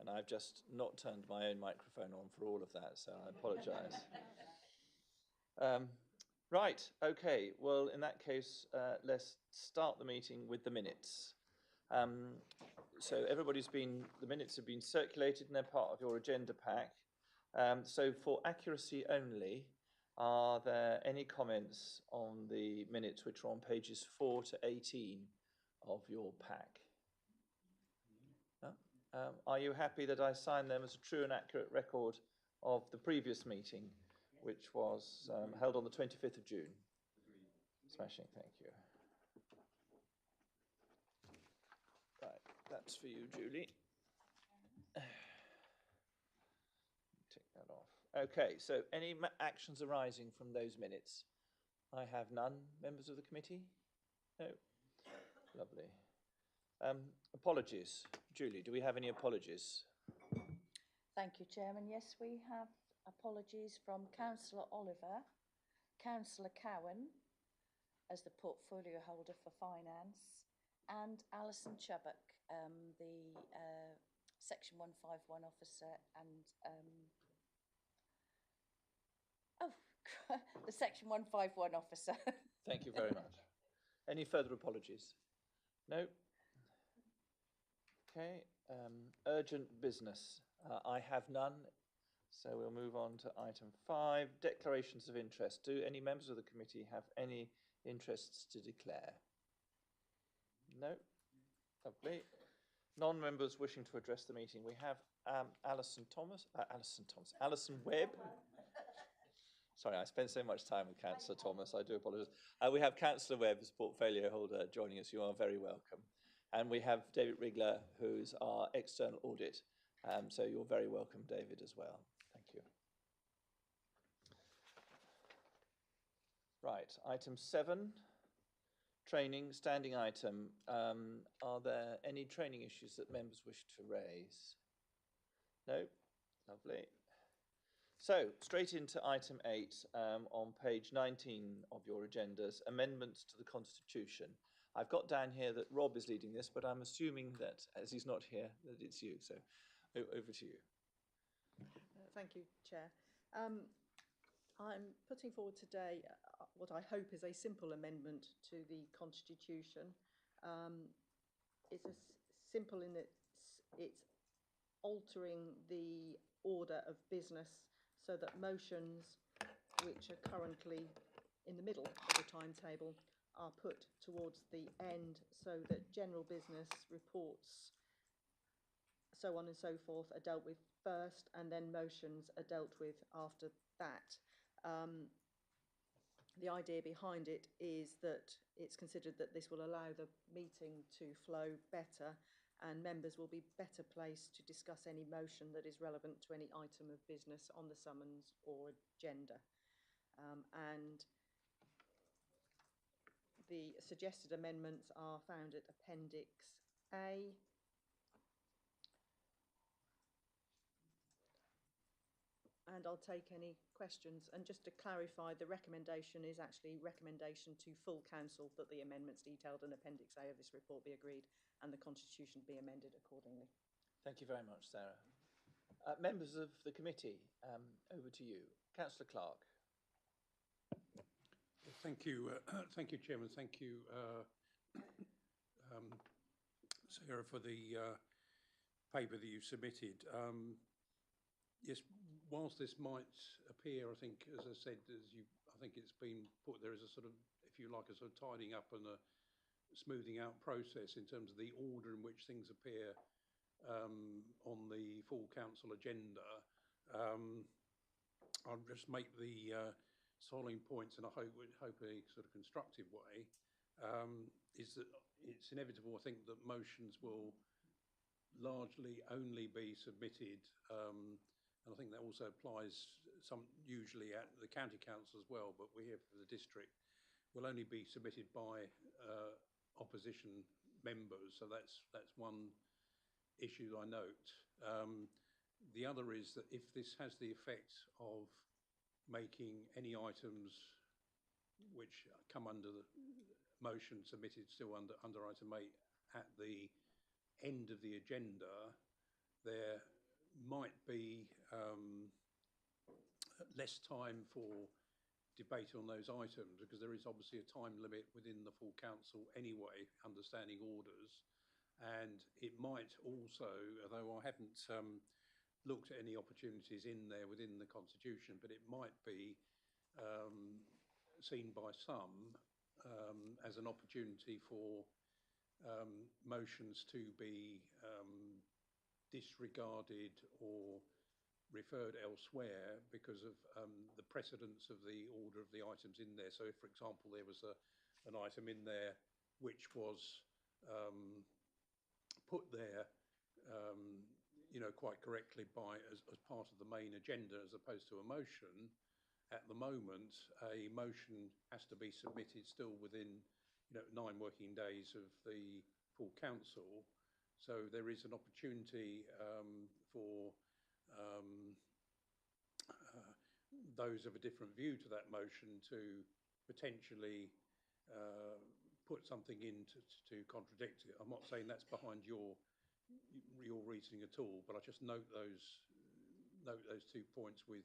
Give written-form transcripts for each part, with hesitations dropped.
And I've just not turned my own microphone on for all of that, so I apologise. Right, okay, well, in that case, let's start the meeting with the minutes. So the minutes have been circulated and they're part of your agenda pack. So for accuracy only, are there any comments on the minutes which are on pages 4 to 18 of your pack? No? Are you happy that I sign them as a true and accurate record of the previous meeting, which was held on the 25th of June? Smashing, thank you. Right, that's for you, Julie. Take that off. Okay, so any actions arising from those minutes? I have none. Members of the committee? No? Lovely. Apologies. Julie, do we have any apologies? Thank you, Chairman. Yes, we have apologies from Councillor Oliver, Councillor Cowan as the portfolio holder for finance, and Alison Chubbuck, the Section 151 officer, and the Section 151 officer. Thank you very much. Any further apologies? No? Okay. Urgent business. I have none, so we'll move on to item 5, declarations of interest. Do any members of the committee have any interests to declare? No? Lovely. Non-members wishing to address the meeting. We have Alison Webb. Sorry, I spend so much time with Councillor Thomas, I do apologise. We have Councillor Webb as portfolio holder joining us. You are very welcome. And we have David Rigler, who's our external audit. So you're very welcome, David, as well. Thank you. Right, item 7, training, standing item. Are there any training issues that members wish to raise? No? Lovely. So, straight into item 8 on page 19 of your agendas, amendments to the Constitution. I've got down here that Rob is leading this, but I'm assuming that, as he's not here, that it's you. So, over to you. Thank you, Chair. I'm putting forward today what I hope is a simple amendment to the Constitution. It's simple in that it's altering the order of business so that motions which are currently in the middle of the timetable are put towards the end, so that general business reports, so on and so forth, are dealt with first, and then motions are dealt with after that. The idea behind it is that it's considered that this will allow the meeting to flow better, and members will be better placed to discuss any motion that is relevant to any item of business on the summons or agenda. And the suggested amendments are found at Appendix A. And I'll take any questions. And just to clarify, the recommendation is actually recommendation to full council that the amendments detailed in Appendix A of this report be agreed and the Constitution be amended accordingly. Thank you very much, Sarah. Members of the committee, over to you. Councillor Clark. Thank you, Chairman. Thank you, Sarah, for the paper that you submitted. Yes, whilst this might appear, I think, as I said, I think it's been put there as a sort of, if you like, a sort of tidying up and a smoothing out process in terms of the order in which things appear on the full council agenda. I'll just make the following points, and I hope a sort of constructive way, is that it's inevitable, I think, that motions will largely only be submitted, and I think that also applies usually at the county council as well, but we here for the district will only be submitted by opposition members. So that's one issue I note. The other is that if this has the effect of making any items which come under the motion submitted still under item 8 at the end of the agenda, there might be less time for debate on those items, because there is obviously a time limit within the full council anyway, understanding orders. And it might also, although I haven't looked at any opportunities in there within the constitution, but it might be seen by some as an opportunity for motions to be disregarded or referred elsewhere because of the precedence of the order of the items in there. So if, for example, there was an item in there which was put there, quite correctly as part of the main agenda as opposed to a motion, at the moment, a motion has to be submitted still within 9 working days of the full council. So there is an opportunity for those of a different view to that motion to potentially put something in to contradict it. I'm not saying that's behind your reasoning at all, but I just note those 2 points with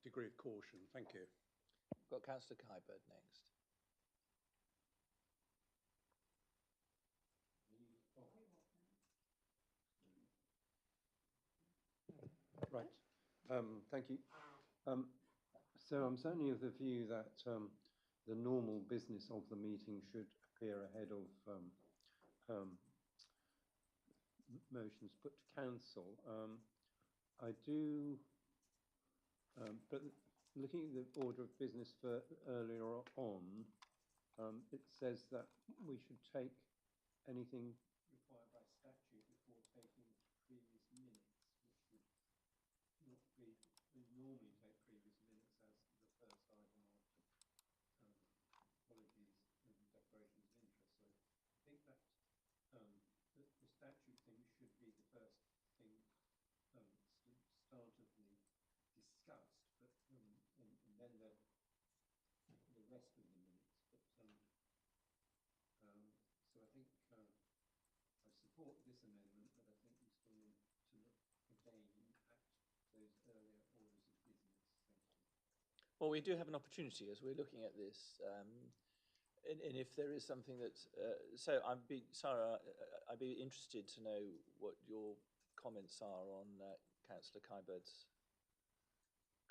degree of caution. Thank you. We've got Councillor Kybird next. Right. Thank you. So I'm certainly of the view that the normal business of the meeting should appear ahead of motions put to council. I do, but looking at the order of business for earlier on, it says that we should take anything required by statute before taking previous minutes, which would not be, we normally take previous minutes as the first item after apologies and declarations of interest. So I think that the statute thing should be the first thing start of the discussed, but and then the rest of the minutes. But so I think I support this amendment, but I think we still need to look again at those earlier orders of business. Thank you. Well, we do have an opportunity as we're looking at this, and if there is something that, so I'd be interested to know what your comments are on Councillor Kybird's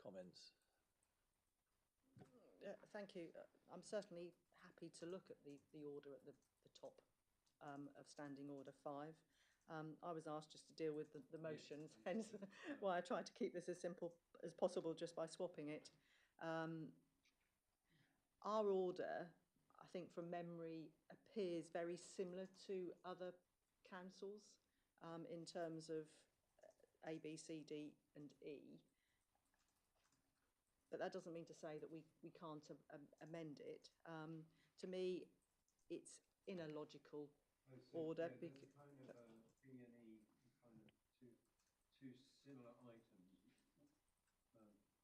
comments. Thank you. I'm certainly happy to look at the order at the top of Standing Order 5. I was asked just to deal with the motions, hence why I tried to keep this as simple as possible just by swapping it. Our order, I think from memory, appears very similar to other councils in terms of A, B, C, D and E. But that doesn't mean to say that we can't amend it. To me, it's in a logical order. Yeah, there's a kind of B and E, kind of two similar items.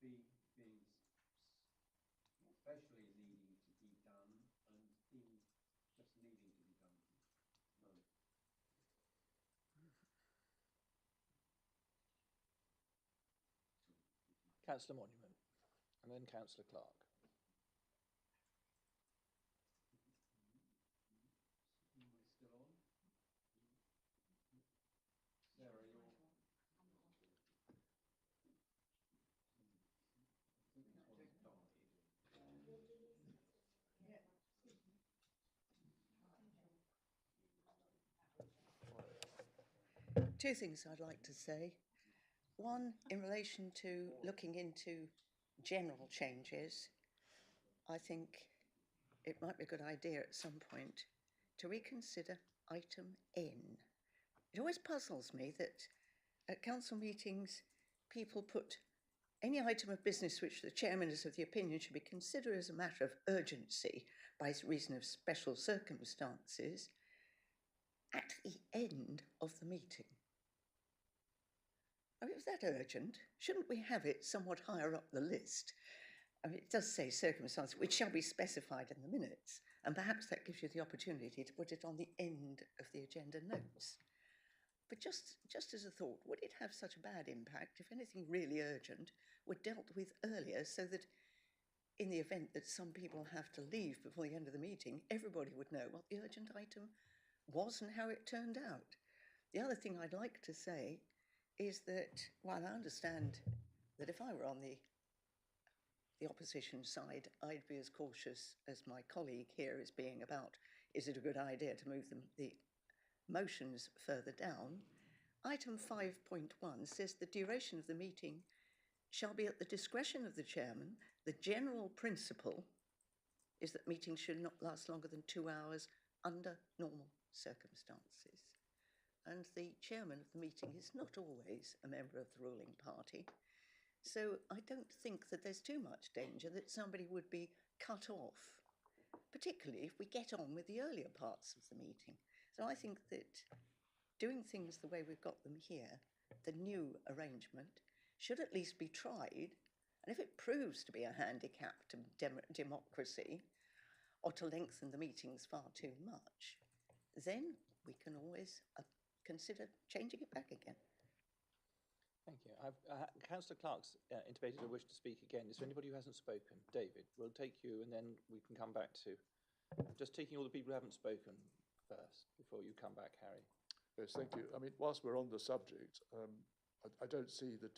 B being especially needing to be done, and E just needing to be done. Councillor Monument, and then Councillor Clark. Still on? Sarah, you're... Two things I'd like to say. One, in relation to looking into general changes, I think it might be a good idea at some point to reconsider item N. It always puzzles me that at council meetings people put any item of business which the chairman is of the opinion should be considered as a matter of urgency by reason of special circumstances at the end of the meeting. I mean, if that urgent, shouldn't we have it somewhat higher up the list? I mean, it does say circumstances which shall be specified in the minutes, and perhaps that gives you the opportunity to put it on the end of the agenda notes. But just as a thought, would it have such a bad impact if anything really urgent were dealt with earlier, so that in the event that some people have to leave before the end of the meeting, everybody would know what the urgent item was and how it turned out? The other thing I'd like to say is that while I understand that if I were on the opposition side, I'd be as cautious as my colleague here is being about, is it a good idea to move the motions further down? Item 5.1 says the duration of the meeting shall be at the discretion of the chairman. The general principle is that meetings should not last longer than 2 hours under normal circumstances. And the chairman of the meeting is not always a member of the ruling party. So I don't think that there's too much danger that somebody would be cut off, particularly if we get on with the earlier parts of the meeting. So I think that doing things the way we've got them here, the new arrangement, should at least be tried. And if it proves to be a handicap to democracy, or to lengthen the meetings far too much, then we can always consider changing it back again. Thank you. Councillor Clark's intimated a wish to speak again. Is there anybody who hasn't spoken? David, we'll take you and then we can come back to just taking all the people who haven't spoken first before you come back, Harry. Yes, thank you. I mean, whilst we're on the subject, I don't see the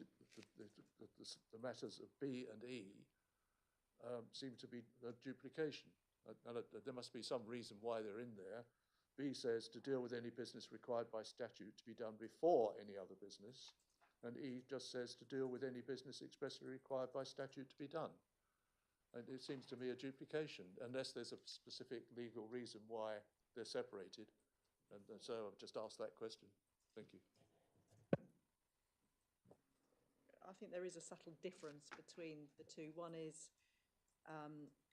matters of B and E seem to be a duplication. There must be some reason why they're in there. B says to deal with any business required by statute to be done before any other business. And E just says to deal with any business expressly required by statute to be done. And it seems to me a duplication, unless there's a specific legal reason why they're separated. And so I've just asked that question. Thank you. I think there is a subtle difference between the two. One is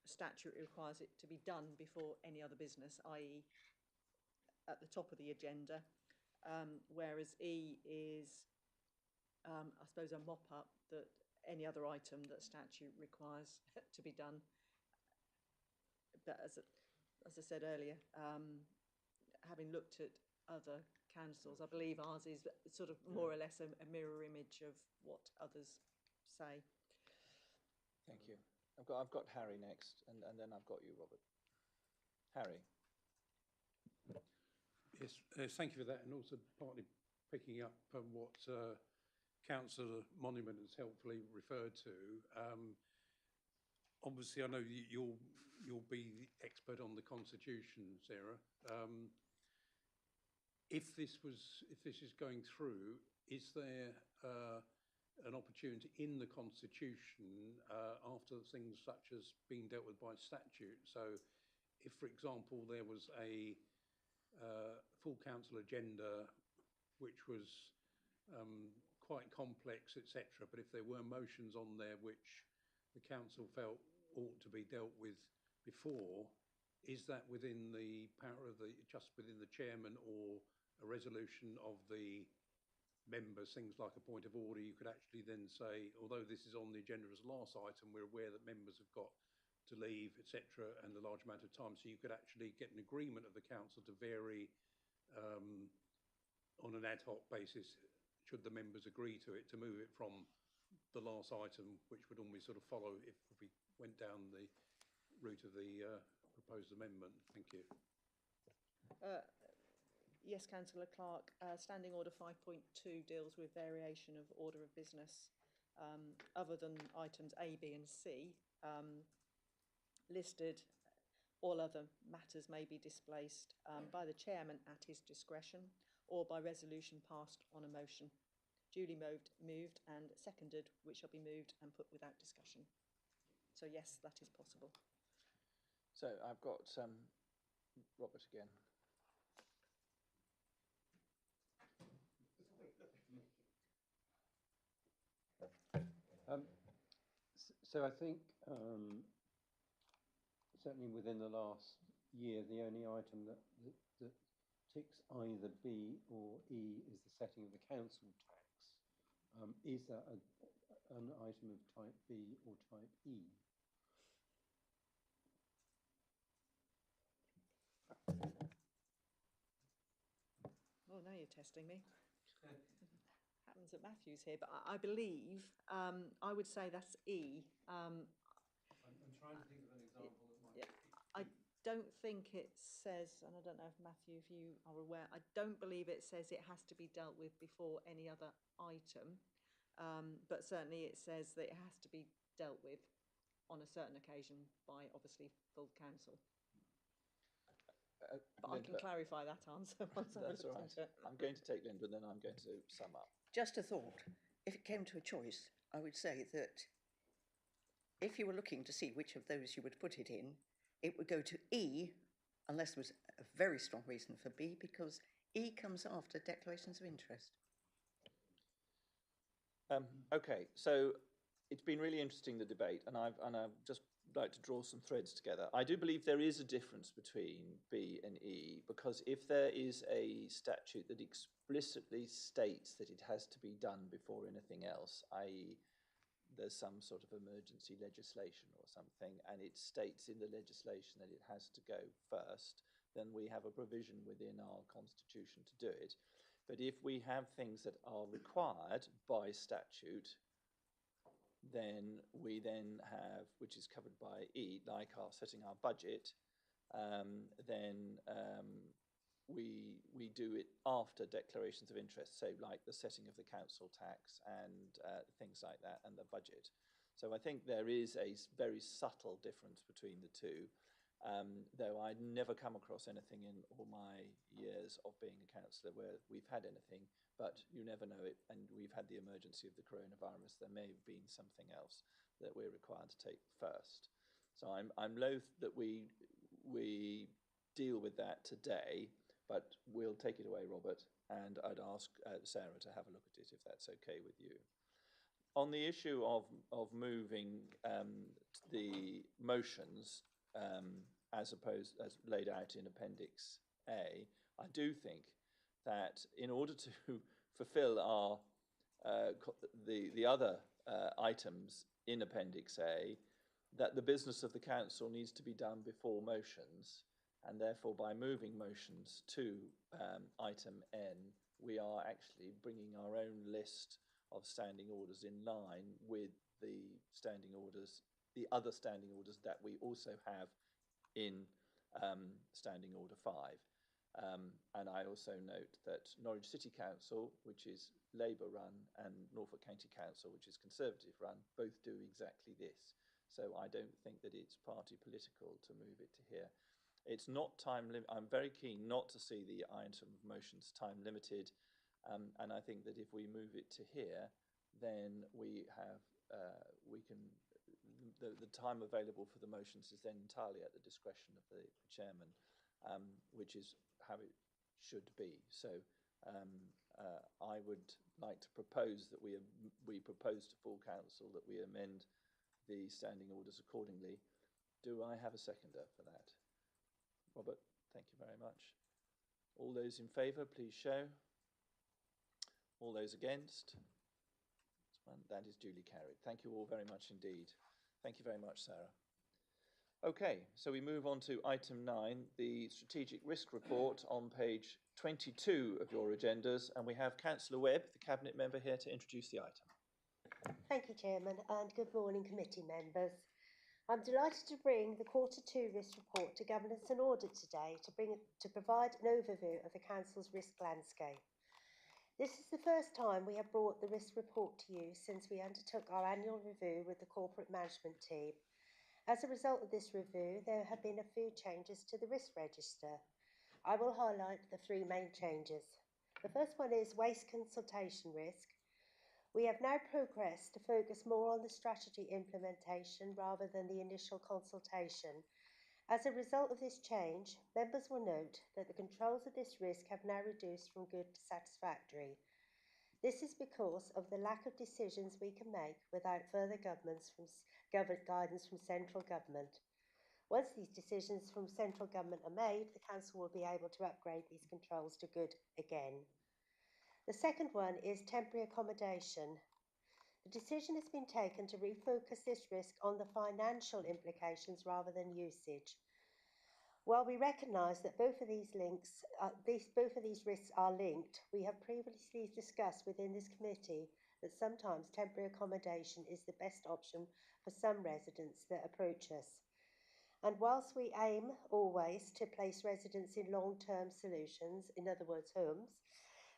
statute requires it to be done before any other business, i.e. at the top of the agenda, whereas E is, I suppose, a mop-up that any other item that statute requires to be done. But as I said earlier, having looked at other councils, I believe ours is sort of more or less a mirror image of what others say. Thank you. I've got Harry next, and then I've got you, Robert. Harry. Yes, thank you for that, and also partly picking up on what Councillor Monument has helpfully referred to. Obviously, I know you'll be the expert on the Constitution, Sarah. If this is going through, is there an opportunity in the Constitution after things such as being dealt with by statute? So, if, for example, there was a full council agenda which was quite complex, etc., but if there were motions on there which the council felt ought to be dealt with before, is that within the power of just within the chairman, or a resolution of the members, things like a point of order? You could actually then say, although this is on the agenda as last item, we're aware that members have got to leave, etc., and a large amount of time, so you could actually get an agreement of the council to vary on an ad hoc basis, should the members agree to it, to move it from the last item, which would normally sort of follow if we went down the route of the proposed amendment. Thank you. Yes, Councillor Clark. Standing Order 5.2 deals with variation of order of business. Other than items A, B and C listed, all other matters may be displaced by the chairman at his discretion, or by resolution passed on a motion duly moved and seconded, which shall be moved and put without discussion. So yes, that is possible. So I've got Robert again. So I think certainly within the last year, the only item that ticks either B or E is the setting of the council tax. Is that an item of type B or type E? Oh, now you're testing me. Happens at Matthew's here, but I believe, I would say that's E. I'm trying to think of an example that might. Yeah, I don't think it says, and I don't know if Matthew, if you are aware, I don't believe it says it has to be dealt with before any other item. But certainly it says that it has to be dealt with on a certain occasion by obviously full council. But I can Linda, clarify that answer once I've that's looked all right. into it. I'm going to take Linda, and then I'm going to sum up. Just a thought. If it came to a choice, I would say that if you were looking to see which of those you would put it in, it would go to E, unless there was a very strong reason for B, because E comes after declarations of interest. Okay, so it's been really interesting, the debate, and I've just like to draw some threads together. I do believe there is a difference between B and E, because if there is a statute that explicitly states that it has to be done before anything else, i.e. there's some sort of emergency legislation or something, and it states in the legislation that it has to go first, then we have a provision within our constitution to do it. But if we have things that are required by statute, then we then have, which is covered by E, like our setting our budget, then we do it after declarations of interest, so like the setting of the council tax and things like that, and the budget. So I think there is a very subtle difference between the two, though I'd never come across anything in all my years of being a councillor where we've had anything, but you never know it, and we've had the emergency of the coronavirus. There may have been something else that we're required to take first. So I'm loath that we deal with that today, but we'll take it away, Robert, and I'd ask Sarah to have a look at it if that's okay with you. On the issue of moving the motions as laid out in Appendix A, I do think that in order to fulfil our the other items in Appendix A, that the business of the council needs to be done before motions, and therefore by moving motions to item N, we are actually bringing our own list of standing orders in line with the standing orders, the other standing orders that we also have in Standing Order 5. And I also note that Norwich City Council, which is Labour run, and Norfolk County Council, which is Conservative run, both do exactly this. So I don't think that it's party political to move it to here. It's not time limit. I'm very keen not to see the item of motions time limited, and I think that if we move it to here, then we have the time available for the motions is then entirely at the discretion of the chairman, which is how it should be. So I would like to propose that we propose to full council that we amend the standing orders accordingly. Do I have a seconder for that? Robert, thank you very much. All those in favour, please show. All those against? That is duly carried. Thank you all very much indeed. Thank you very much, Sarah. Okay, so we move on to item 9, the Strategic Risk Report on page 22 of your agendas, and we have Councillor Webb, the Cabinet Member, here to introduce the item. Thank you, Chairman, and good morning, committee members. I'm delighted to bring the Q2 Risk Report to Governance and Audit today to provide an overview of the Council's risk landscape. This is the first time we have brought the risk report to you since we undertook our annual review with the corporate management team. As a result of this review, there have been a few changes to the risk register. I will highlight the 3 main changes. The first one is waste consultation risk. We have now progressed to focus more on the strategy implementation rather than the initial consultation. As a result of this change, members will note that the controls of this risk have now reduced from good to satisfactory. This is because of the lack of decisions we can make without further guidance from central government. Once these decisions from central government are made, the Council will be able to upgrade these controls to good again. The second one is temporary accommodation. The decision has been taken to refocus this risk on the financial implications rather than usage. While we recognise that both of these risks are linked, we have previously discussed within this committee that sometimes temporary accommodation is the best option for some residents that approach us. And whilst we aim always to place residents in long-term solutions, in other words, homes,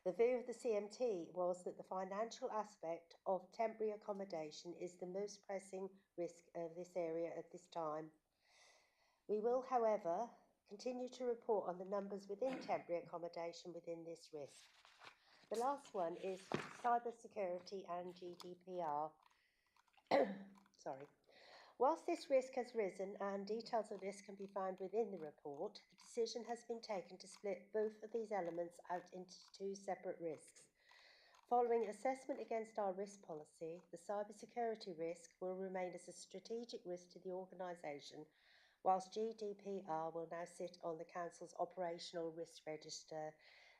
the view of the CMT was that the financial aspect of temporary accommodation is the most pressing risk of this area at this time. We will, however, continue to report on the numbers within temporary accommodation within this risk. The last one is cyber security and GDPR. Sorry. Whilst this risk has risen and details of this can be found within the report, the decision has been taken to split both of these elements out into two separate risks. Following assessment against our risk policy, the cybersecurity risk will remain as a strategic risk to the organisation, whilst GDPR will now sit on the Council's operational risk register.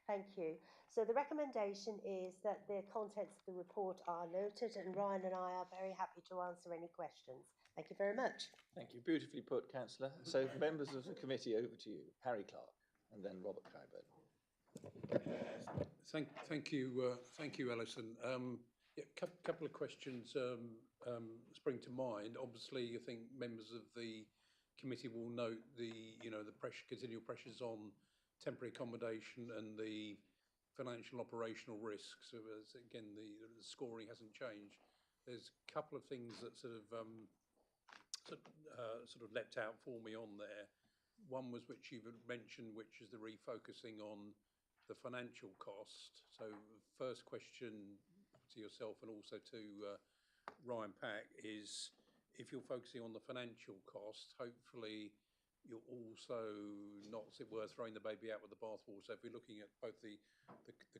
Thank you. So the recommendation is that the contents of the report are noted, and Ryan and I are very happy to answer any questions. Thank you very much. Thank you. Beautifully put, Councillor. So members of the committee, over to you. Harry Clark and then Robert Clyburn. Thank you, Alison. Yeah, couple of questions spring to mind. Obviously, I think members of the committee will note the continual pressures on temporary accommodation and the financial operational risks. So again, the scoring hasn't changed. There's a couple of things that sort of leapt out for me on there. One was which you mentioned, which is the refocusing on the financial cost. So first question to yourself and also to Ryan Pack is, if you're focusing on the financial cost, hopefully you're also not, as it were, throwing the baby out with the bathwater. So if we're looking at both the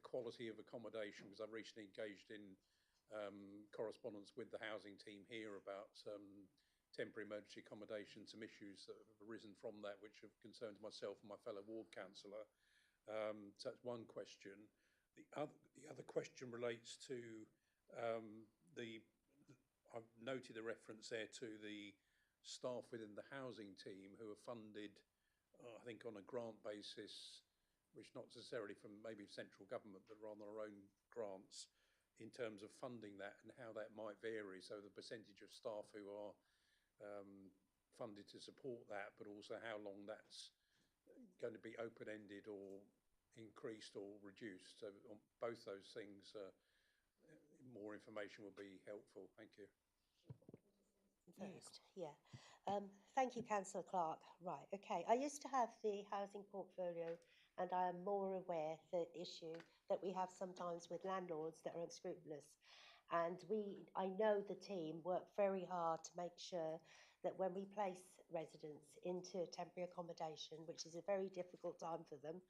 quality of accommodation, because I've recently engaged in correspondence with the housing team here about temporary emergency accommodation, some issues that have arisen from that which have concerned myself and my fellow ward councillor. So that's one question. The other question relates to I've noted a reference there to the staff within the housing team who are funded, I think, on a grant basis, which not necessarily from maybe central government, but rather our own grants, in terms of funding that and how that might vary. So the percentage of staff who are funded to support that, but also how long that's going to be open-ended or increased or reduced. So on both those things, more information will be helpful. Thank you. First, yeah. Thank you, Councillor Clark. Right, okay. I used to have the housing portfolio, and I am more aware of the issue that we have sometimes with landlords that are unscrupulous. And I know the team work very hard to make sure that when we place residents into temporary accommodation, which is a very difficult time for them,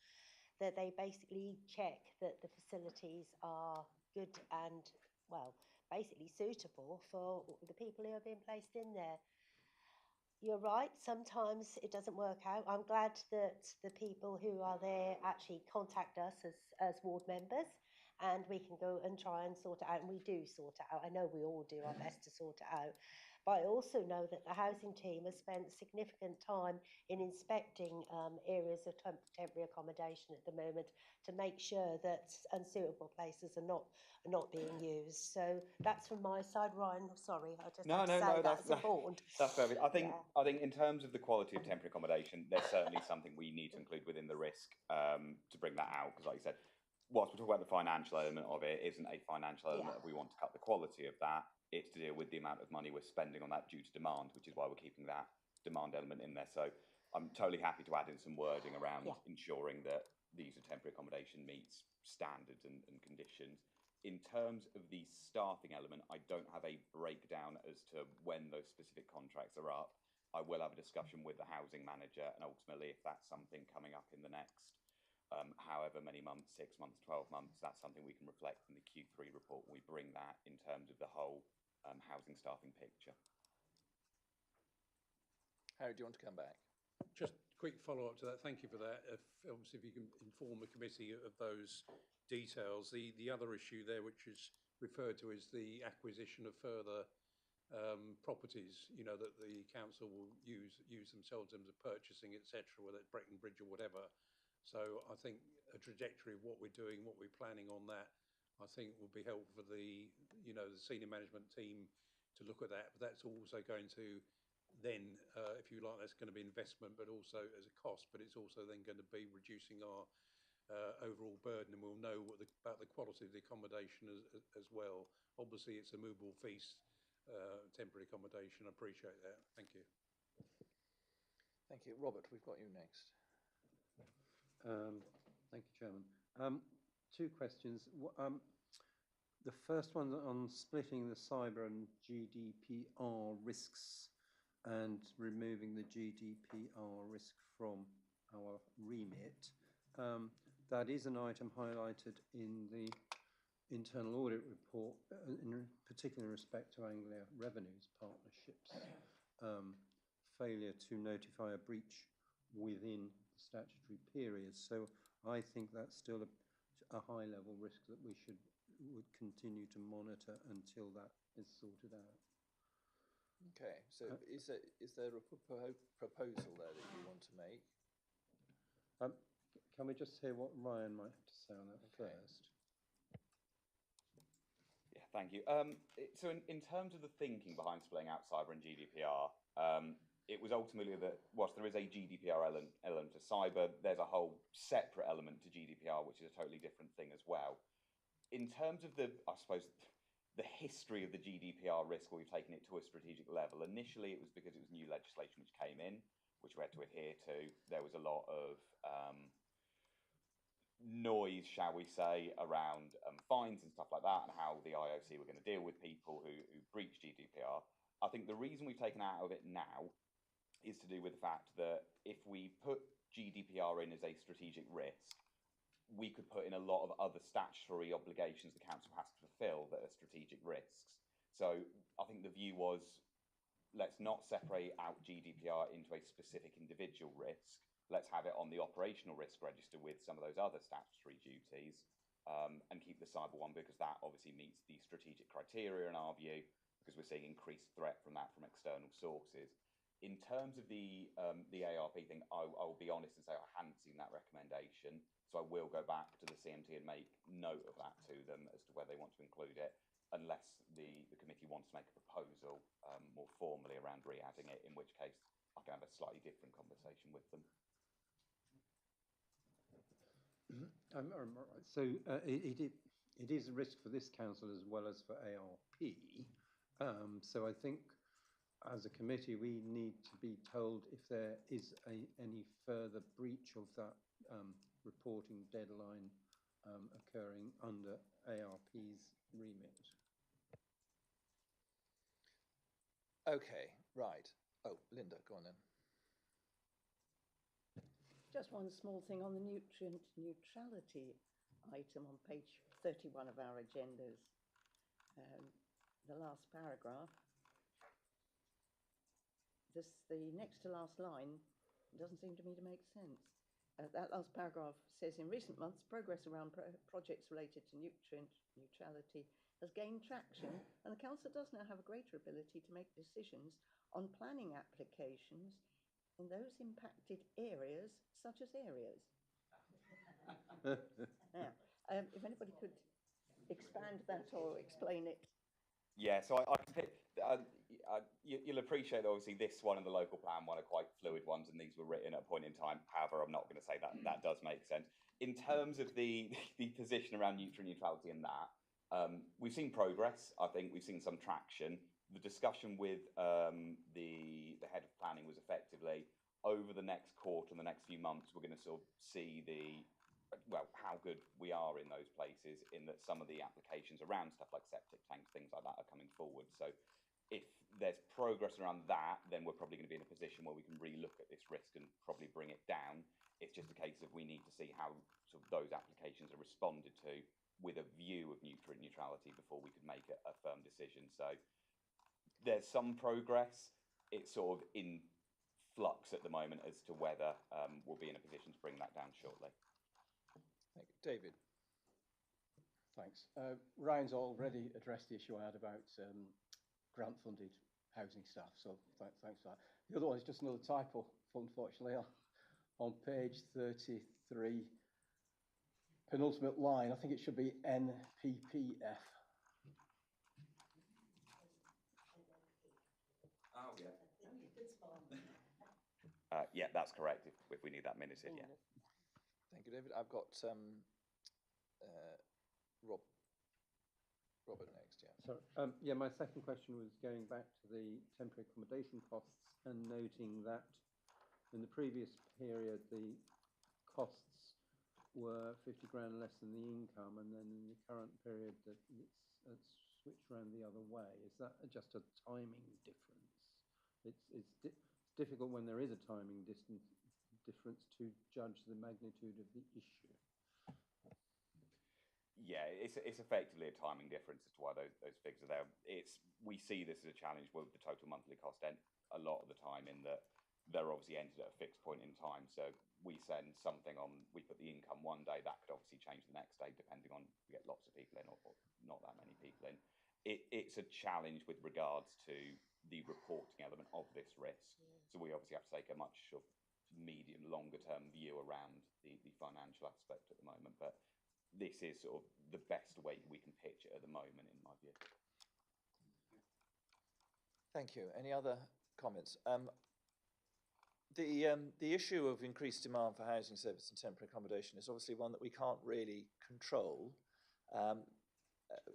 that they basically check that the facilities are good and, well, basically suitable for the people who are being placed in there. You're right, sometimes it doesn't work out. I'm glad that the people who are there actually contact us as ward members, and we can go and try and sort it out, and we do sort it out. I know we all do our best to sort it out. But I also know that the housing team has spent significant time in inspecting areas of temporary accommodation at the moment to make sure that unsuitable places are not being used. So that's from my side. Ryan, sorry, I just have to say that's important. That's perfect. I think in terms of the quality of temporary accommodation, there's certainly something we need to include within the risk to bring that out, because like you said, whilst we're talking about the financial element of it, isn't a financial element if we want to cut the quality of that. It's to deal with the amount of money we're spending on that due to demand, which is why we're keeping that demand element in there. So I'm totally happy to add in some wording around ensuring that the use of temporary accommodation meets standards and conditions. In terms of the staffing element, I don't have a breakdown as to when those specific contracts are up. I will have a discussion with the housing manager, and ultimately, if that's something coming up in the next however many months, 6 months, 12 months, that's something we can reflect in the Q3 report when we bring that in terms of the whole housing staffing picture. Harry, do you want to come back? Just a quick follow-up to that. Thank you for that. Obviously, if you can inform the committee of those details. The other issue there, which is referred to, is the acquisition of further properties, you know, that the council will use themselves in terms of purchasing, etc., whether it's Breckland Bridge or whatever. So I think a trajectory of what we're doing, what we're planning on that, I think will be helpful for the, you know, the senior management team to look at that. But that's also going to then, if you like, that's going to be investment, but also as a cost. But it's also then going to be reducing our overall burden, and we'll know about the quality of the accommodation as well. Obviously, it's a movable feast. Temporary accommodation. I appreciate that. Thank you. Thank you. Robert, we've got you next. Thank you, Chairman. Two questions. The first one on splitting the cyber and GDPR risks and removing the GDPR risk from our remit. That is an item highlighted in the internal audit report, in particular in respect to Anglia Revenues partnerships, failure to notify a breach within the statutory period. So I think that's still a high level risk that we would continue to monitor until that is sorted out. Okay, so is there a proposal there that you want to make? Can we just hear what Ryan might have to say on that first? Thank you. So in terms of the thinking behind splitting out cyber and GDPR, it was ultimately that whilst there is a GDPR element to cyber, there's a whole separate element to GDPR, which is a totally different thing as well. In terms of the history of the GDPR risk, we've taken it to a strategic level. Initially, it was because it was new legislation which came in, which we had to adhere to. There was a lot of noise, shall we say, around fines and stuff like that, and how the IOC were going to deal with people who breach GDPR. I think the reason we've taken out of it now is to do with the fact that if we put GDPR in as a strategic risk, we could put in a lot of other statutory obligations the council has to fulfil that are strategic risks. So I think the view was, let's not separate out GDPR into a specific individual risk. Let's have it on the operational risk register with some of those other statutory duties, and keep the cyber one, because that obviously meets the strategic criteria in our view, because we're seeing increased threat from that from external sources. In terms of the ARP thing, I will be honest and say I hadn't seen that recommendation, so I will go back to the CMT and make note of that to them as to whether they want to include it, unless the committee wants to make a proposal more formally around re-adding it, in which case I can have a slightly different conversation with them. So it is a risk for this council as well as for ARP. So I think as a committee we need to be told if there is any further breach of that reporting deadline occurring under ARP's remit. Okay, right. Oh, Linda, go on then. Just one small thing on the nutrient neutrality item on page 31 of our agendas. The last paragraph, the next to last line doesn't seem to me to make sense. That last paragraph says, in recent months, progress around projects related to nutrient neutrality has gained traction, and the council does now have a greater ability to make decisions on planning applications in those impacted areas, such as areas. Now, if anybody could expand that or explain it. Yeah, so you'll appreciate that obviously this one and the local plan one are quite fluid ones, and these were written at a point in time. However, I'm not going to say that that does make sense. In terms of the position around nutrient neutrality and that, we've seen progress. I think we've seen some traction. The discussion with the head of planning was effectively, over the next quarter and the next few months, we're going to sort of see how good we are in those places, in that some of the applications around stuff like septic tanks, things like that, are coming forward. So if there's progress around that, then we're probably going to be in a position where we can relook at this risk and probably bring it down. It's just a case of we need to see how sort of those applications are responded to with a view of nutrient neutrality before we could make a firm decision. So there's some progress. It's sort of in flux at the moment as to whether we'll be in a position to bring that down shortly. Thank you. David. Thanks. Ryan's already addressed the issue I had about grant-funded housing staff. So thanks for that. The other one is just another typo, unfortunately, on page 33, penultimate line. I think it should be NPPF. Oh, yeah. Yeah, that's correct. If we need that minuted, yeah. Thank you, David. I've got Robert next, yeah. So, yeah, my second question was going back to the temporary accommodation costs and noting that in the previous period, the costs were 50 grand less than the income, and then in the current period, that it's switched around the other way. Is that just a timing difference? It's difficult when there is a timing difference to judge the magnitude of the issue. Yeah, it's effectively a timing difference as to why those figures are there. We see this as a challenge with the total monthly cost a lot of the time, in that they're obviously entered at a fixed point in time. So we send something on, we put the income one day, that could obviously change the next day depending on if we get lots of people in or not that many people in. It's a challenge with regards to the reporting element of this risk. So we obviously have to take a much sort of medium, longer term view around the financial aspect at the moment. But this is sort of the best way we can pitch it at the moment, in my view. Thank you. Any other comments? The issue of increased demand for housing service and temporary accommodation is obviously one that we can't really control,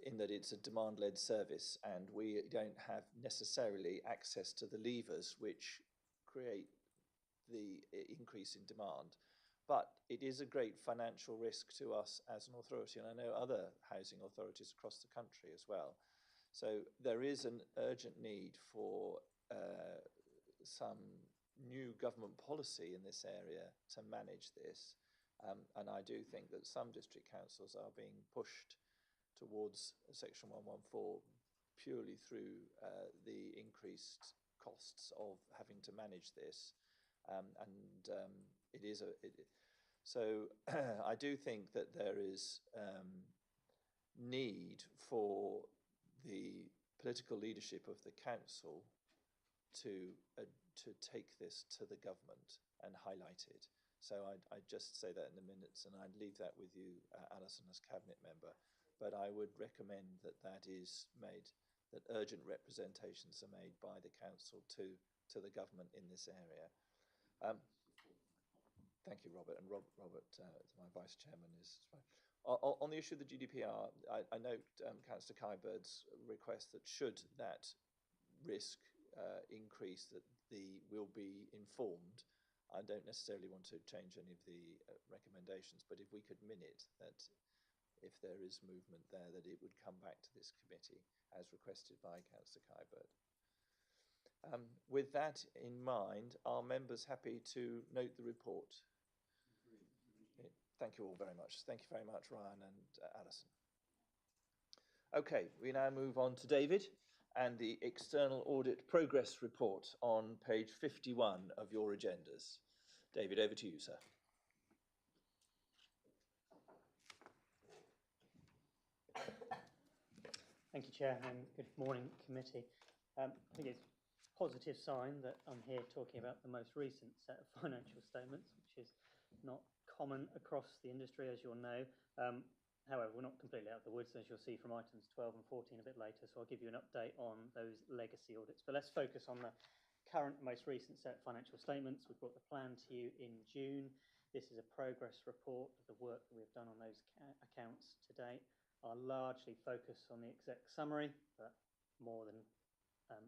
in that it's a demand-led service, and we don't have necessarily access to the levers which create the increase in demand. But it is a great financial risk to us as an authority, and I know other housing authorities across the country as well. So there is an urgent need for some new government policy in this area to manage this. And I do think that some district councils are being pushed towards Section 114 purely through the increased costs of having to manage this. So I do think that there is need for the political leadership of the council to take this to the government and highlight it. So I'd just say that in the minutes, and I'd leave that with you, Alison, as cabinet member. But I would recommend that that is made, that urgent representations are made by the council to the government in this area. Thank you, Robert. And Robert, my vice chairman, is on the issue of the GDPR. I note Councillor Kybird's request that should that risk increase, that will be informed. I don't necessarily want to change any of the recommendations, but if we could minute that, if there is movement there, that it would come back to this committee as requested by Councillor Kybird. With that in mind, are members happy to note the report? Thank you all very much. Thank you very much, Ryan and Alison. Okay, we now move on to David and the External Audit Progress Report on page 51 of your agendas. David, over to you, sir. Thank you, Chair, and good morning, committee. I think it's a positive sign that I'm here talking about the most recent set of financial statements, which is not common across the industry, as you'll know. However, we're not completely out of the woods, as you'll see from items 12 and 14 a bit later, so I'll give you an update on those legacy audits. But let's focus on the current, most recent set of financial statements. We brought the plan to you in June. This is a progress report of the work that we've done on those accounts to date. I'll largely focus on the exec summary, but more than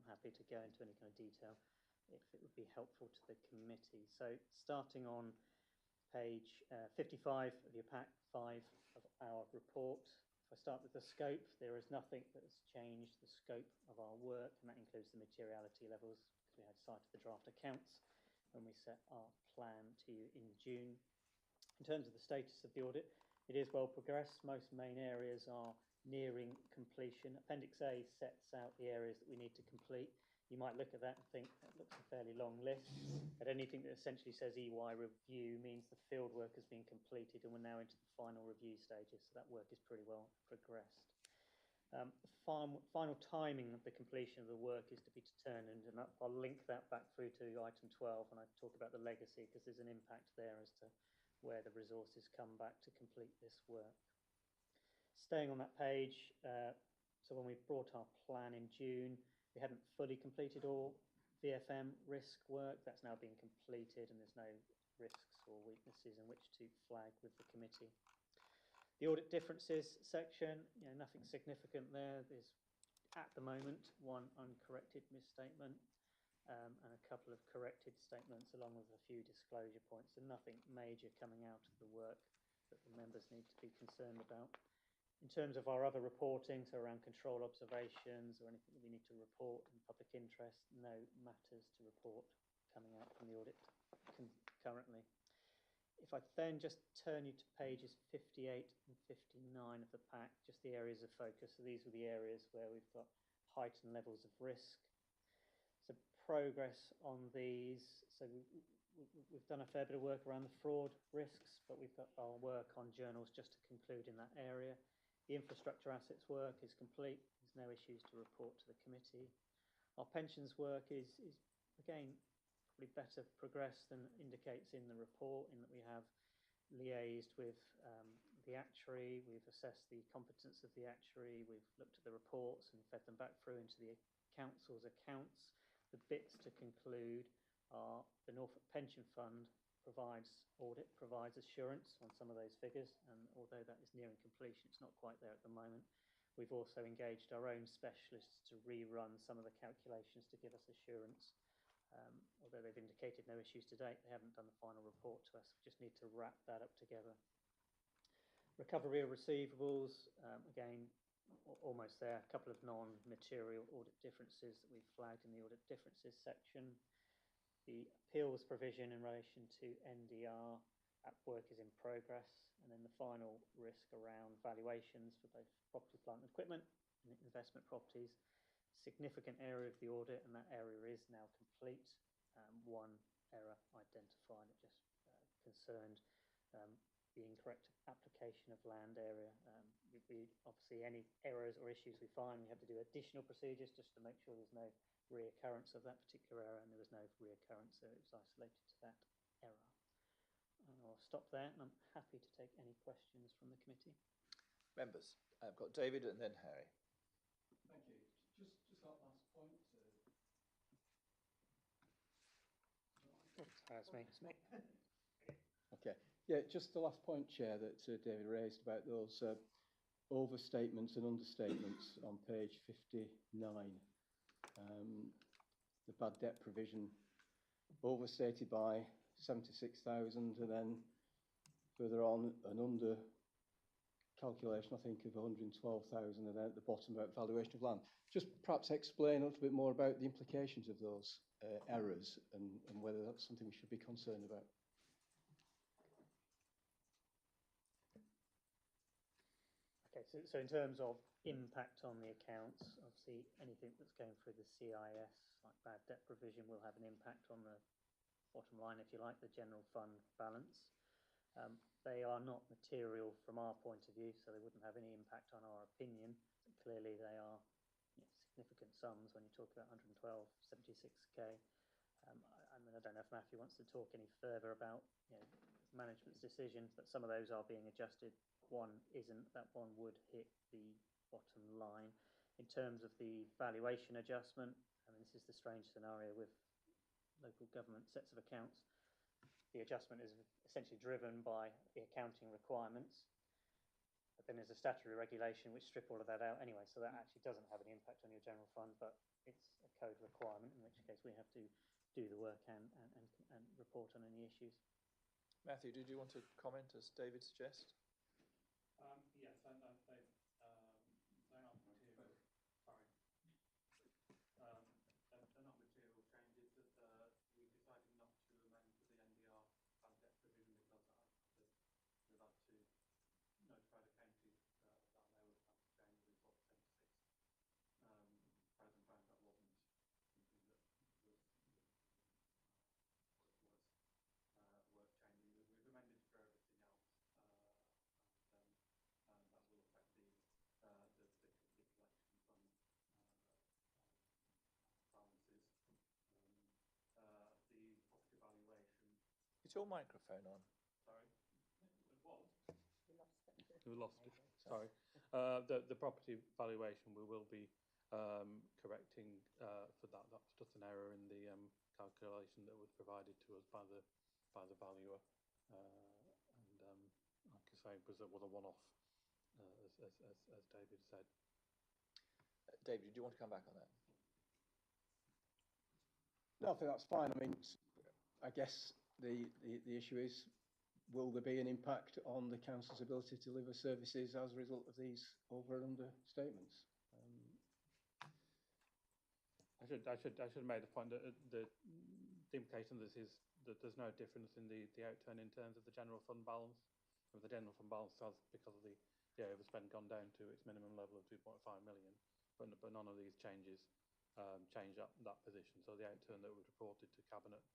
happy to go into any kind of detail if it would be helpful to the committee. So starting on page 55 of your pack 5 of our report. If I start with the scope, there is nothing that has changed the scope of our work, and that includes the materiality levels, because we had sight of the draft accounts when we set our plan to you in June. In terms of the status of the audit, it is well progressed. Most main areas are nearing completion. Appendix A sets out the areas that we need to complete. You might look at that and think that looks a fairly long list, but anything that essentially says EY review means the field work has been completed and we're now into the final review stages, so that work is pretty well progressed. The final timing of the completion of the work is to be determined, and I'll link that back through to item 12 when I talk about the legacy, because there's an impact there as to where the resources come back to complete this work. Staying on that page, so when we brought our plan in June, we hadn't fully completed all VFM risk work. That's now been completed, and there's no risks or weaknesses in which to flag with the committee. The audit differences section, nothing significant there. There's, at the moment, one uncorrected misstatement and a couple of corrected statements along with a few disclosure points, and nothing major coming out of the work that the members need to be concerned about. In terms of our other reporting, so around control observations or anything that we need to report in public interest, no matters to report coming out from the audit currently. If I then just turn you to pages 58 and 59 of the pack, just the areas of focus. So these are the areas where we've got heightened levels of risk. So progress on these. So we've done a fair bit of work around the fraud risks, but we've got our work on journals just to conclude in that area. The infrastructure assets work is complete. There's no issues to report to the committee. Our pensions work is again, probably better progressed than indicates in the report, in that we have liaised with the actuary, we've assessed the competence of the actuary, we've looked at the reports and fed them back through into the council's accounts. The bits to conclude are the Norfolk Pension Fund provides assurance on some of those figures, and although that is nearing completion, it's not quite there at the moment. We've also engaged our own specialists to rerun some of the calculations to give us assurance. Although they've indicated no issues to date, they haven't done the final report to us. We just need to wrap that up together. Recovery of receivables, again, almost there. A couple of non-material audit differences that we've flagged in the audit differences section. The appeals provision in relation to NDR, that work is in progress. And then the final risk around valuations for both property, plant and equipment and investment properties. Significant area of the audit, and that area is now complete. One error identified, it just concerned the incorrect application of land area. We obviously, any errors or issues we find, we have to do additional procedures just to make sure there's no reoccurrence of that particular error, and there was no reoccurrence, so it was isolated to that error. And I'll stop there, and I'm happy to take any questions from the committee. Members, I've got David and then Harry. Thank you. Just that last point. That's me. Okay. Yeah, just the last point, Chair, that David raised about those overstatements and understatements on page 59. The bad debt provision overstated by 76,000, and then further on an under calculation, I think, of 112,000, and then at the bottom about valuation of land. Just perhaps explain a little bit more about the implications of those errors and whether that's something we should be concerned about. Okay, so in terms of impact on the accounts, obviously anything that's going through the CIS, like bad debt provision, will have an impact on the bottom line, if you like, the general fund balance. They are not material from our point of view, so they wouldn't have any impact on our opinion. Clearly, they are significant sums when you talk about 76K. I mean, I don't know if Matthew wants to talk any further about management's decisions, but some of those are being adjusted. One isn't. That one would hit the bottom line. In terms of the valuation adjustment, I mean, this is the strange scenario with local government sets of accounts. The adjustment is essentially driven by the accounting requirements, but then there's a statutory regulation which strip all of that out anyway, so that actually doesn't have any impact on your general fund, but it's a code requirement, in which case we have to do the work and report on any issues. Matthew, did you want to comment as David suggests? Yes, they're not material. Sorry. They're not material changes. That we decided not to amend the NDR bad debt provision because we've had to notify the county that they would have to change the report 76 present time. That wasn't something that was worth changing. We've amended for everything else, and that will affect the Is your microphone on? Sorry, it was. We lost it. Sorry. The property valuation, we will be correcting for that. That's just an error in the calculation that was provided to us by the valuer. And like I say, was a one-off, as David said. David, do you want to come back on that? No, I think that's fine. I mean, I guess the issue is, will there be an impact on the council's ability to deliver services as a result of these over and under statements? I should have made the point that the implication of this is that there's no difference in the outturn in terms of the general fund balance. The general fund balance has, because of the overspend, gone down to its minimum level of 2.5 million, but none of these changes change that position. So the outturn that was reported to Cabinet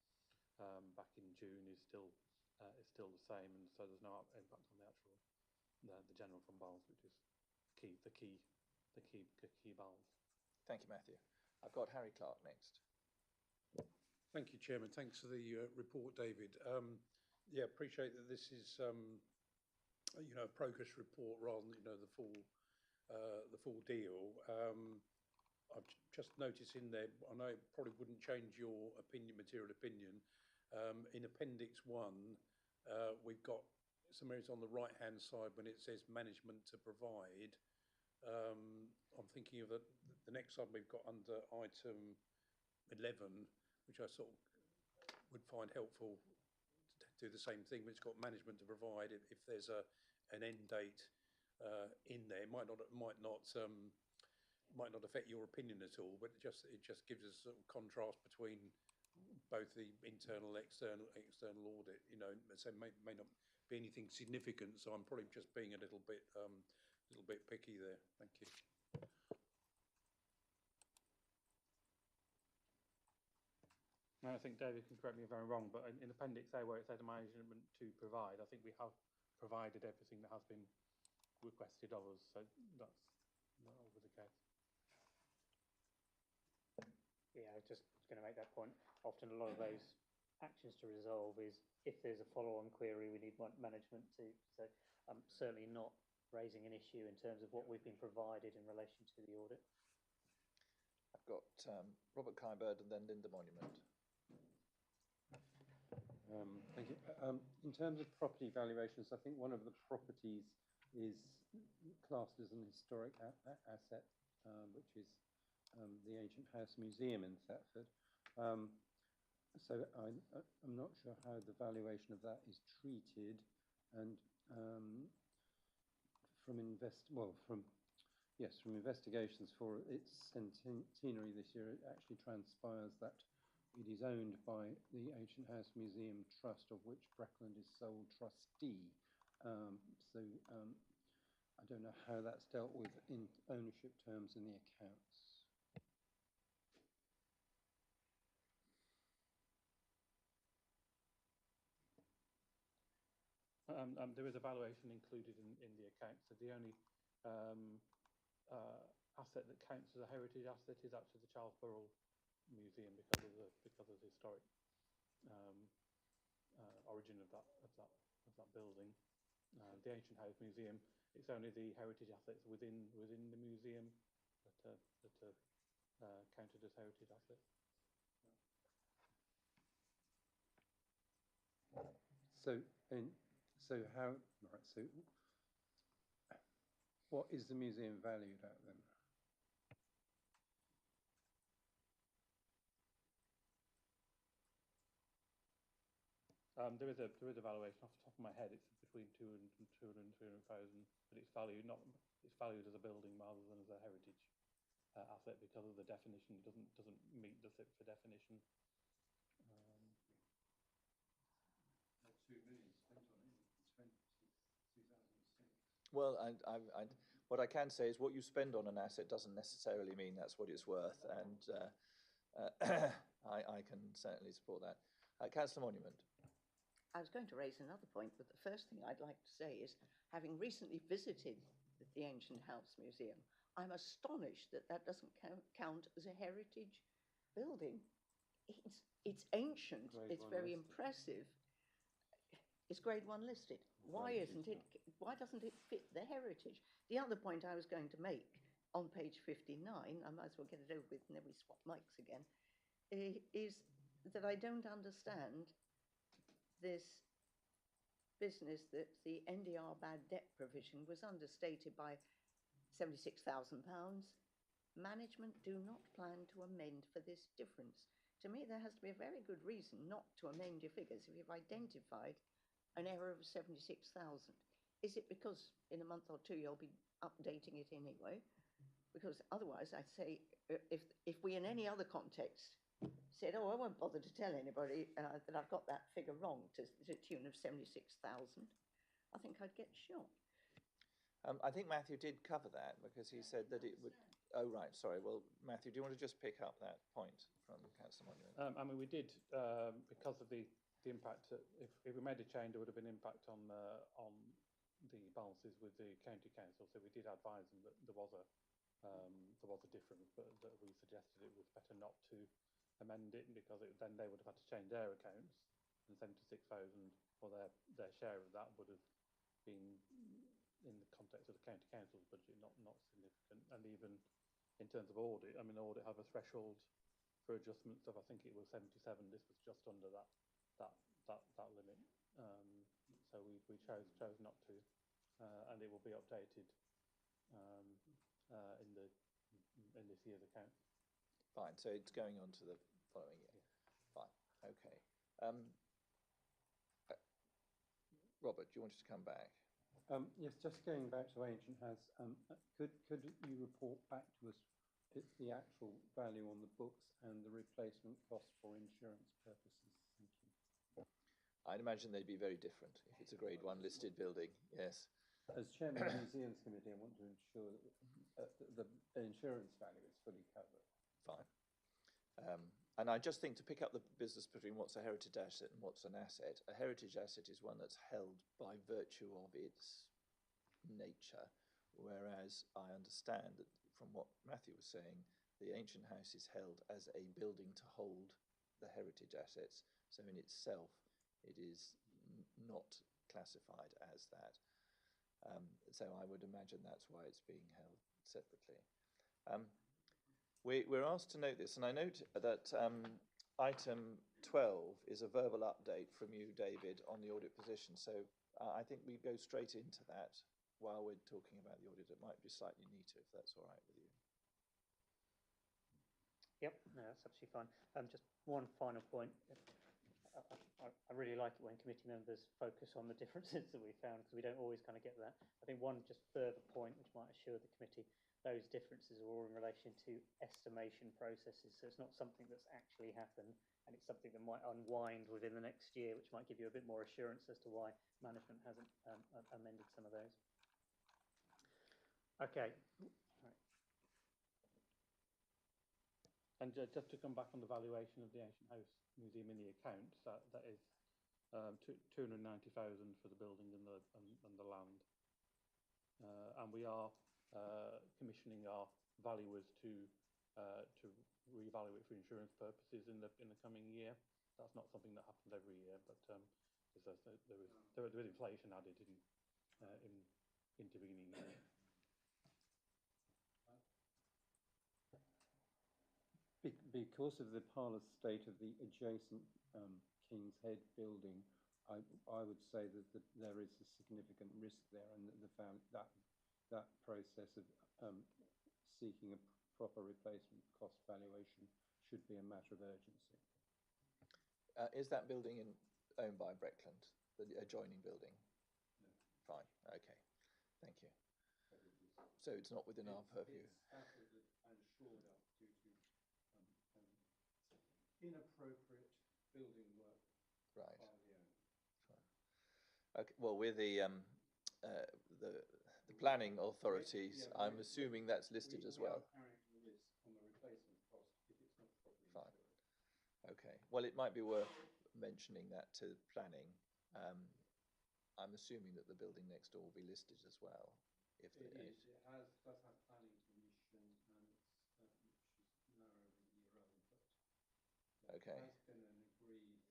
back in June is still the same, and so there's no impact on the actual the general fund balance, which is the key balance. Thank you, Matthew. I've got Harry Clark next. Thank you, Chairman. Thanks for the report, David. Yeah, appreciate that this is a progress report rather than the full deal. I've just noticed in there, I know it probably wouldn't change your material opinion. In Appendix 1, we've got some areas on the right-hand side when it says management to provide. I'm thinking of the next one we've got under item 11, which I sort of would find helpful to do the same thing, but it's got management to provide. If there's an end date in there, it might not affect your opinion at all, but it just gives us sort of contrast between both the internal and external audit. So may not be anything significant. So I'm probably just being a little bit picky there. Thank you. No, I think David can correct me if I'm wrong, but in Appendix A, where it says management to provide, I think we have provided everything that has been requested of us. So that's not always the case. Yeah, I was just going to make that point. Often a lot of those actions to resolve is if there's a follow-on query, we need management to. So I'm certainly not raising an issue in terms of what we've been provided in relation to the audit. I've got Robert Kybird and then Linda Monument. Thank you. In terms of property valuations, I think one of the properties is classed as an historic asset, which is the Ancient House Museum in Thetford. So I'm not sure how the valuation of that is treated, and from investigations for its centenary this year, it actually transpires that it is owned by the Ancient House Museum Trust, of which Breckland is sole trustee. So I don't know how that's dealt with in ownership terms in the accounts. There is a valuation included in the accounts. So the only asset that counts as a heritage asset is actually the Charlesborough Museum because of the historic origin of that building. The Ancient House Museum, it's only the heritage assets within the museum that are counted as heritage assets. So what is the museum valued at then? There is a valuation off the top of my head. It's between 200 and 300,000, but it's valued as a building rather than as a heritage asset because of the definition. It doesn't meet the fit for definition. 2 million spent on it in 2006. Well, what I can say is what you spend on an asset doesn't necessarily mean that's what it's worth, and I can certainly support that. Councillor Monument. I was going to raise another point, but the first thing I'd like to say is, having recently visited the Ancient House Museum, I'm astonished that that doesn't count as a heritage building. It's ancient, it's very impressive, is Grade 1 listed. Why isn't it? Why doesn't it fit the heritage? The other point I was going to make on page 59, I might as well get it over with and then we swap mics again, is that I don't understand this business that the NDR bad debt provision was understated by £76,000. Management do not plan to amend for this difference. To me, there has to be a very good reason not to amend your figures if you've identified an error of 76,000. Is it because in a month or two you'll be updating it anyway? Because otherwise, I'd say if we in any other context said, oh, I won't bother to tell anybody that I've got that figure wrong to the tune of 76,000, I think I'd get shot. I think Matthew did cover that because he said that it would. Oh, right. Sorry. Well, Matthew, do you want to just pick up that point from Councillor Monument? I mean, we did, because of the impact, if we made a change, there would have been impact on the balances with the county council. So we did advise them that there was a difference, but that we suggested it was better not to amend it because then they would have had to change their accounts, and 76,000 for their share of that would have been in the context of the county council's budget, not significant. And even in terms of audit, I mean, audit have a threshold for adjustments of, I think it was 77. This was just under that limit. So we chose not to, and it will be updated in this year's account. Fine. So it's going on to the following year. Fine. Okay. Robert, do you want us to come back? Yes, just going back to Ancient House, could you report back to us the actual value on the books and the replacement cost for insurance purposes? Thank you. I'd imagine they'd be very different if it's a Grade 1 listed building, yes. As Chairman of the Museums Committee, I want to ensure that the insurance value is fully covered. Fine. And I just think to pick up the business between what's a heritage asset and what's an asset, a heritage asset is one that's held by virtue of its nature, whereas I understand that from what Matthew was saying, the ancient house is held as a building to hold the heritage assets. So in itself, it is not classified as that. So I would imagine that's why it's being held separately. We're asked to note this, and I note that item 12 is a verbal update from you, David, on the audit position. So I think we go straight into that while we're talking about the audit. It might be slightly neater if that's all right with you. Yep, no, that's absolutely fine. Just one final point. I really like it when committee members focus on the differences that we found, because we don't always kind of get that. I think one just further point which might assure the committee, those differences are all in relation to estimation processes. So it's not something that's actually happened, and it's something that might unwind within the next year, which might give you a bit more assurance as to why management hasn't amended some of those. Okay. Right. And just to come back on the valuation of the Ancient House Museum in the accounts, that is 290,000 for the building and the land, and we are commissioning our valuers to reevaluate for insurance purposes in the coming year. That's not something that happens every year, but there is inflation added in intervening year. Because of the parlour state of the adjacent King's Head building, I would say that there is a significant risk there, and that process of seeking a proper replacement cost valuation should be a matter of urgency. Is that building owned by Breckland, the adjoining building? No. Fine. Okay. Thank you. So it's not within our purview. It's asset and shored up due to inappropriate building work by the owner. Fine. Okay. Well, we're the planning authorities. Yeah, I'm assuming that's listed as well. We are carrying the risk on the replacement cost if it's not properly Fine. insured. Okay. Well, it might be worth mentioning that to planning. I'm assuming that the building next door will be listed as well. If it is. It does have planning permission, and it's which is now over a year old, but okay. There has been an agreed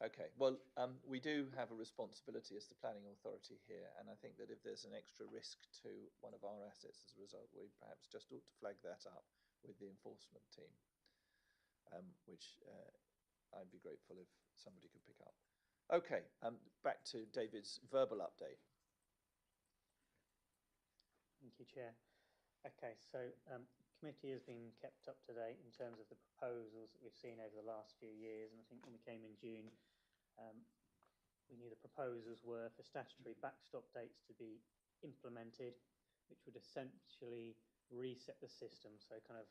Okay, well, we do have a responsibility as the planning authority here, and I think that if there's an extra risk to one of our assets as a result, we perhaps just ought to flag that up with the enforcement team, which I'd be grateful if somebody could pick up. Okay, back to David's verbal update. Thank you, Chair. Okay, so committee has been kept up to date in terms of the proposals that we've seen over the last few years, and I think when we came in June, we knew the proposals were for statutory backstop dates to be implemented, which would essentially reset the system, so kind of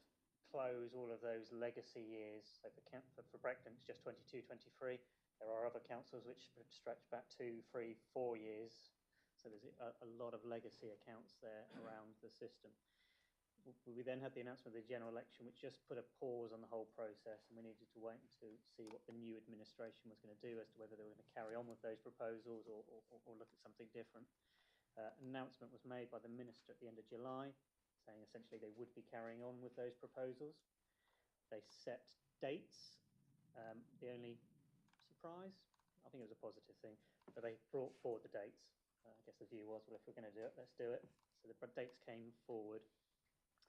close all of those legacy years. So for Breckland, it's just 22, 23. There are other councils which stretch back 2, 3, 4 years. So there's a lot of legacy accounts there around the system. We then had the announcement of the general election, which just put a pause on the whole process, and we needed to wait to see what the new administration was going to do as to whether they were going to carry on with those proposals or look at something different. An announcement was made by the minister at the end of July, saying essentially they would be carrying on with those proposals. They set dates. The only surprise, I think it was a positive thing, but they brought forward the dates. I guess the view was, well, if we're going to do it, let's do it. So the dates came forward.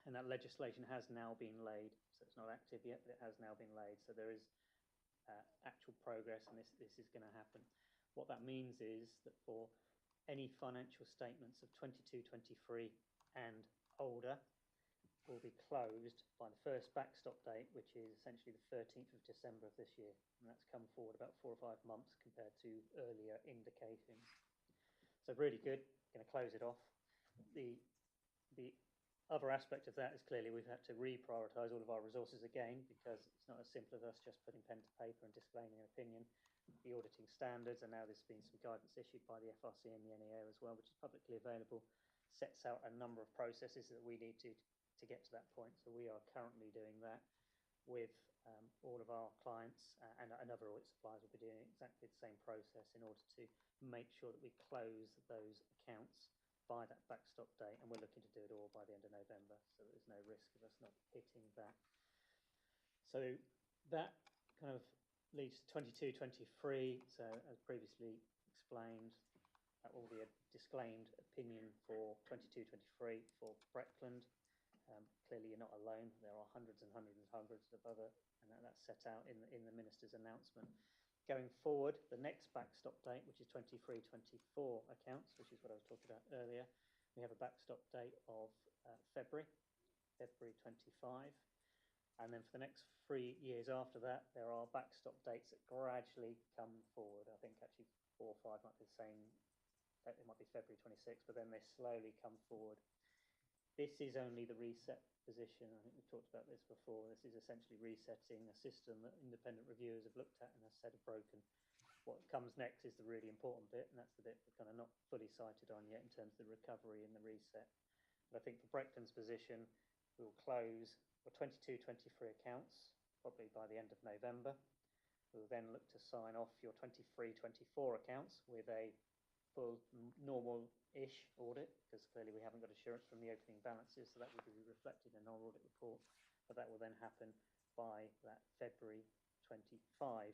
And that legislation has now been laid. So it's not active yet, but it has now been laid. So there is actual progress, and this is going to happen. What that means is that for any financial statements of 22, 23 and older will be closed by the first backstop date, which is essentially the 13th of December of this year. And that's come forward about 4 or 5 months compared to earlier indications. So really good, going to close it off. The other aspect of that is clearly we've had to reprioritise all of our resources again, because it's not as simple as us just putting pen to paper and displaying an opinion. The auditing standards, and now there's been some guidance issued by the FRC and the NEO as well, which is publicly available, sets out a number of processes that we need to get to that point. So we are currently doing that with all of our clients, and other audit suppliers will be doing exactly the same process in order to make sure that we close those accounts by that backstop date, and we're looking to do it all by the end of November, so there's no risk of us not hitting that. So that kind of leads to 22, 23. So as previously explained, that will be a disclaimed opinion for 22, 23 for Breckland. Clearly you're not alone. There are hundreds and hundreds and hundreds of other, and that's set out in the minister's announcement. Going forward, the next backstop date, which is 23-24 accounts, which is what I was talking about earlier, we have a backstop date of February 25. And then for the next 3 years after that, there are backstop dates that gradually come forward. I think actually 4 or 5 might be the same. It might be February 26, but then they slowly come forward. This is only the reset position. I think we've talked about this before. This is essentially resetting a system that independent reviewers have looked at and have said are broken. What comes next is the really important bit, and that's the bit we're kind of not fully sighted on yet in terms of the recovery and the reset. But I think for Breckland's position, we'll close for 22, 23 accounts, probably by the end of November. We'll then look to sign off your 23, 24 accounts with a full normal-ish audit, because clearly we haven't got assurance from the opening balances, so that will be reflected in our audit report. But that will then happen by that February 25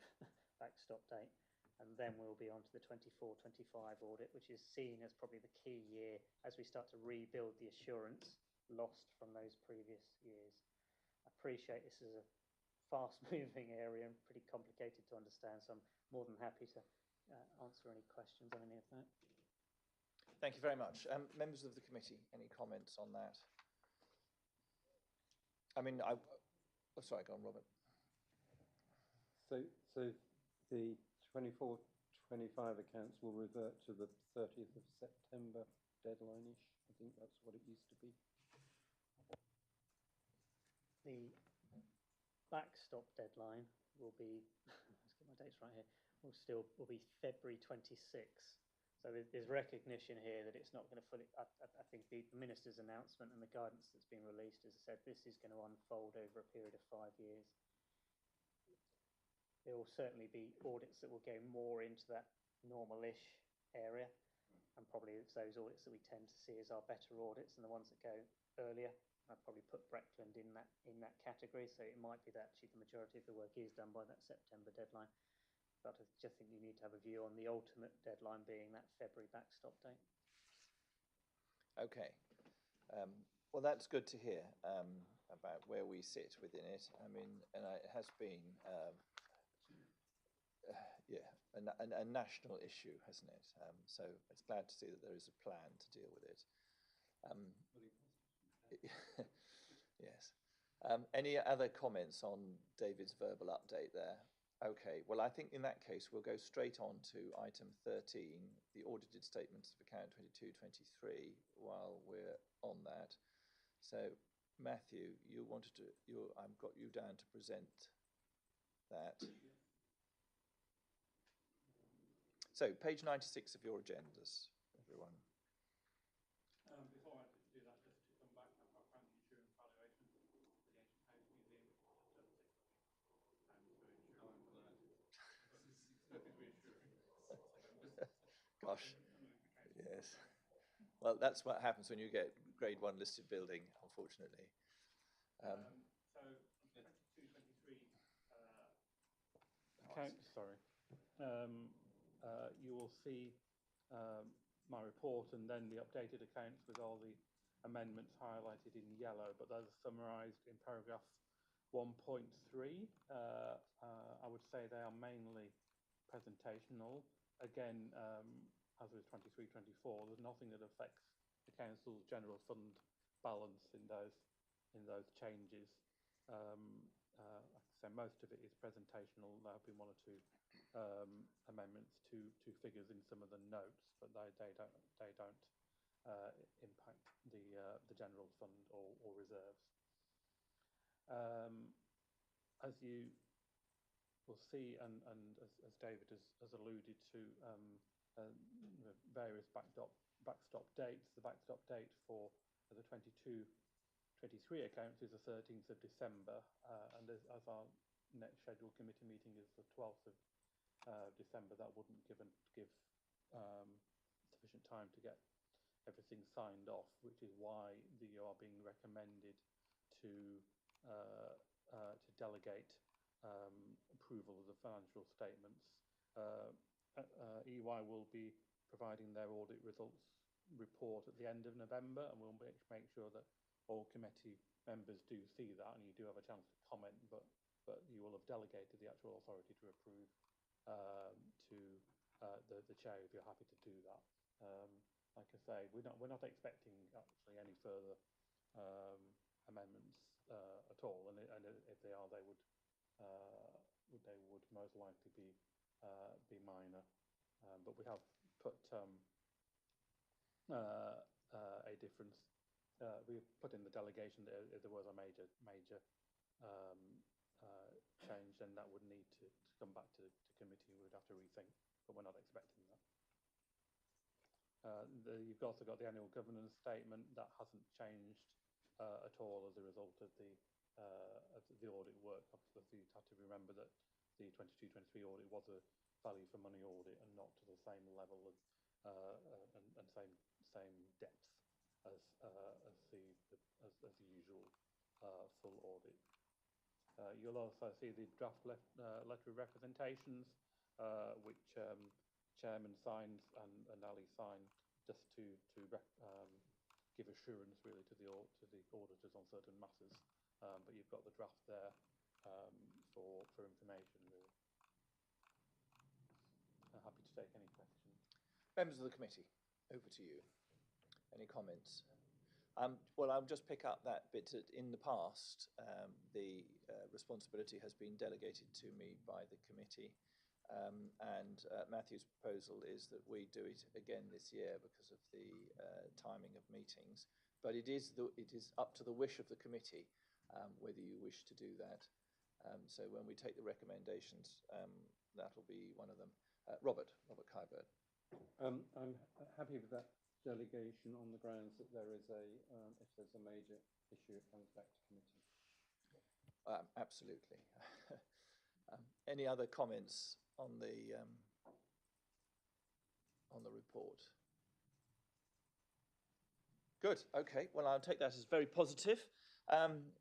backstop date, and then we'll be on to the 24-25 audit, which is seen as probably the key year as we start to rebuild the assurance lost from those previous years. I appreciate this is a fast-moving area and pretty complicated to understand, so I'm more than happy to answer any questions on any of that. Thank you very much. Members of the committee, any comments on that? I mean, sorry, go on, Robert. So the 24-25 accounts will revert to the 30th of September deadline-ish. I think that's what it used to be. The backstop deadline will be, let's get my dates right here, will be February 26. So there's recognition here that it's not going to fully, I think the minister's announcement and the guidance that's been released, as I said, this is going to unfold over a period of 5 years. There will certainly be audits that will go more into that normal-ish area, and probably it's those audits that we tend to see as our better audits and the ones that go earlier. I'd probably put Breckland in that category, so it might be that actually the majority of the work is done by that September deadline. but I just think you need to have a view on the ultimate deadline being that February backstop date. Okay. Well, that's good to hear about where we sit within it. I mean, and it has been, yeah, a national issue, hasn't it? So it's glad to see that there is a plan to deal with it. Yes. Any other comments on David's verbal update there? Okay, well, I think in that case, we'll go straight on to item 13, the audited statements of account 22-23, while we're on that. So, Matthew, you wanted to, I've got you down to present that. So, page 96 of your agendas, everyone. Before I do that, just to come back, I've got grant insurance valuation for the Ancient House Museum, which is just over £6 million for insurance. Nothing reassuring. Gosh, yes. Well, that's what happens when you get grade 1 listed building, unfortunately. So, 22-23 account, sorry. You will see my report and then the updated accounts with all the amendments highlighted in yellow, but those are summarised in paragraph 1.3. I would say they are mainly presentational. Again, as with 23-24, there's nothing that affects the council's general fund balance in those changes. Like I say, most of it is presentational. There have been one or two amendments to figures in some of the notes, but they don't impact the general fund or reserves. As you will see, and as David has alluded to, various backstop dates. The backstop date for the 22-23 accounts is the 13th of December, and as our next scheduled committee meeting is the 12th of December, that wouldn't give sufficient time to get everything signed off, which is why you are being recommended to delegate approval of the financial statements. EY will be providing their audit results report at the end of November, and we'll make sure that all committee members do see that, and you do have a chance to comment, but you will have delegated the actual authority to approve to the chair if you're happy to do that. Like I say, we're not expecting actually any further amendments at all, and if they are, they would most likely be minor. But we have put a difference. We put in the delegation that if there was a major change, then that would need to come back to committee. We would have to rethink, but we're not expecting that. You've also got the annual governance statement that hasn't changed at all as a result of the audit work. Obviously, you have to remember that the 22-23 audit was a value for money audit and not to the same level of and same depth as the usual full audit. You'll also see the draft letter of representations, which Chairman signs and Ali signed, just to give assurance really to the auditors on certain matters. But you've got the draft there for information really. Happy to take any questions. Members of the committee, over to you. Any comments? Well, I'll just pick up that bit. In the past, the responsibility has been delegated to me by the committee, and Matthew's proposal is that we do it again this year because of the timing of meetings. But it is up to the wish of the committee whether you wish to do that. So when we take the recommendations, that'll be one of them. Robert Kyburn. I'm happy with that delegation on the grounds that there is if there's a major issue, it comes back to committee. Absolutely. Any other comments on the report? Good. Okay. Well, I'll take that as very positive.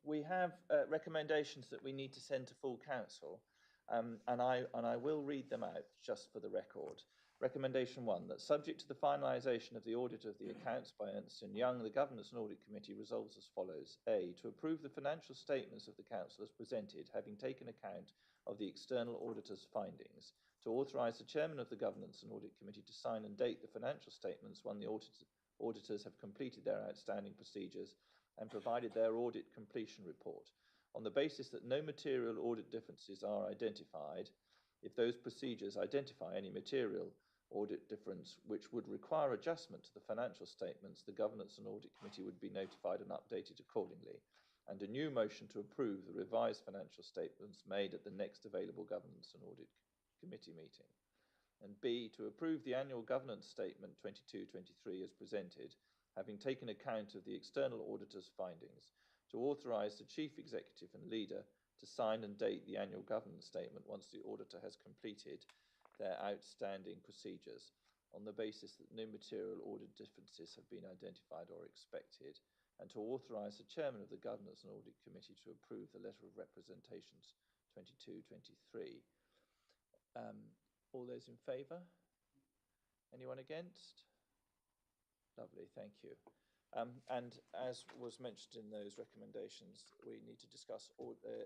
We have recommendations that we need to send to full council. And I will read them out just for the record. Recommendation 1, that subject to the finalisation of the audit of the accounts by Ernst & Young, the Governance and Audit Committee resolves as follows. A, to approve the financial statements of the Council as presented, having taken account of the external auditor's findings. To authorise the Chairman of the Governance and Audit Committee to sign and date the financial statements when the auditors have completed their outstanding procedures and provided their audit completion report. On the basis that no material audit differences are identified, if those procedures identify any material audit difference which would require adjustment to the financial statements, the Governance and Audit Committee would be notified and updated accordingly, and a new motion to approve the revised financial statements made at the next available Governance and Audit Committee meeting. And B, to approve the annual governance statement 22-23 as presented, having taken account of the external auditor's findings, to authorise the Chief Executive and Leader to sign and date the annual governance statement once the auditor has completed their outstanding procedures, on the basis that no material audit differences have been identified or expected, and to authorise the Chairman of the Governance and Audit Committee to approve the Letter of Representations 22-23. All those in favour? Anyone against? Lovely, thank you. And as was mentioned in those recommendations, we need to discuss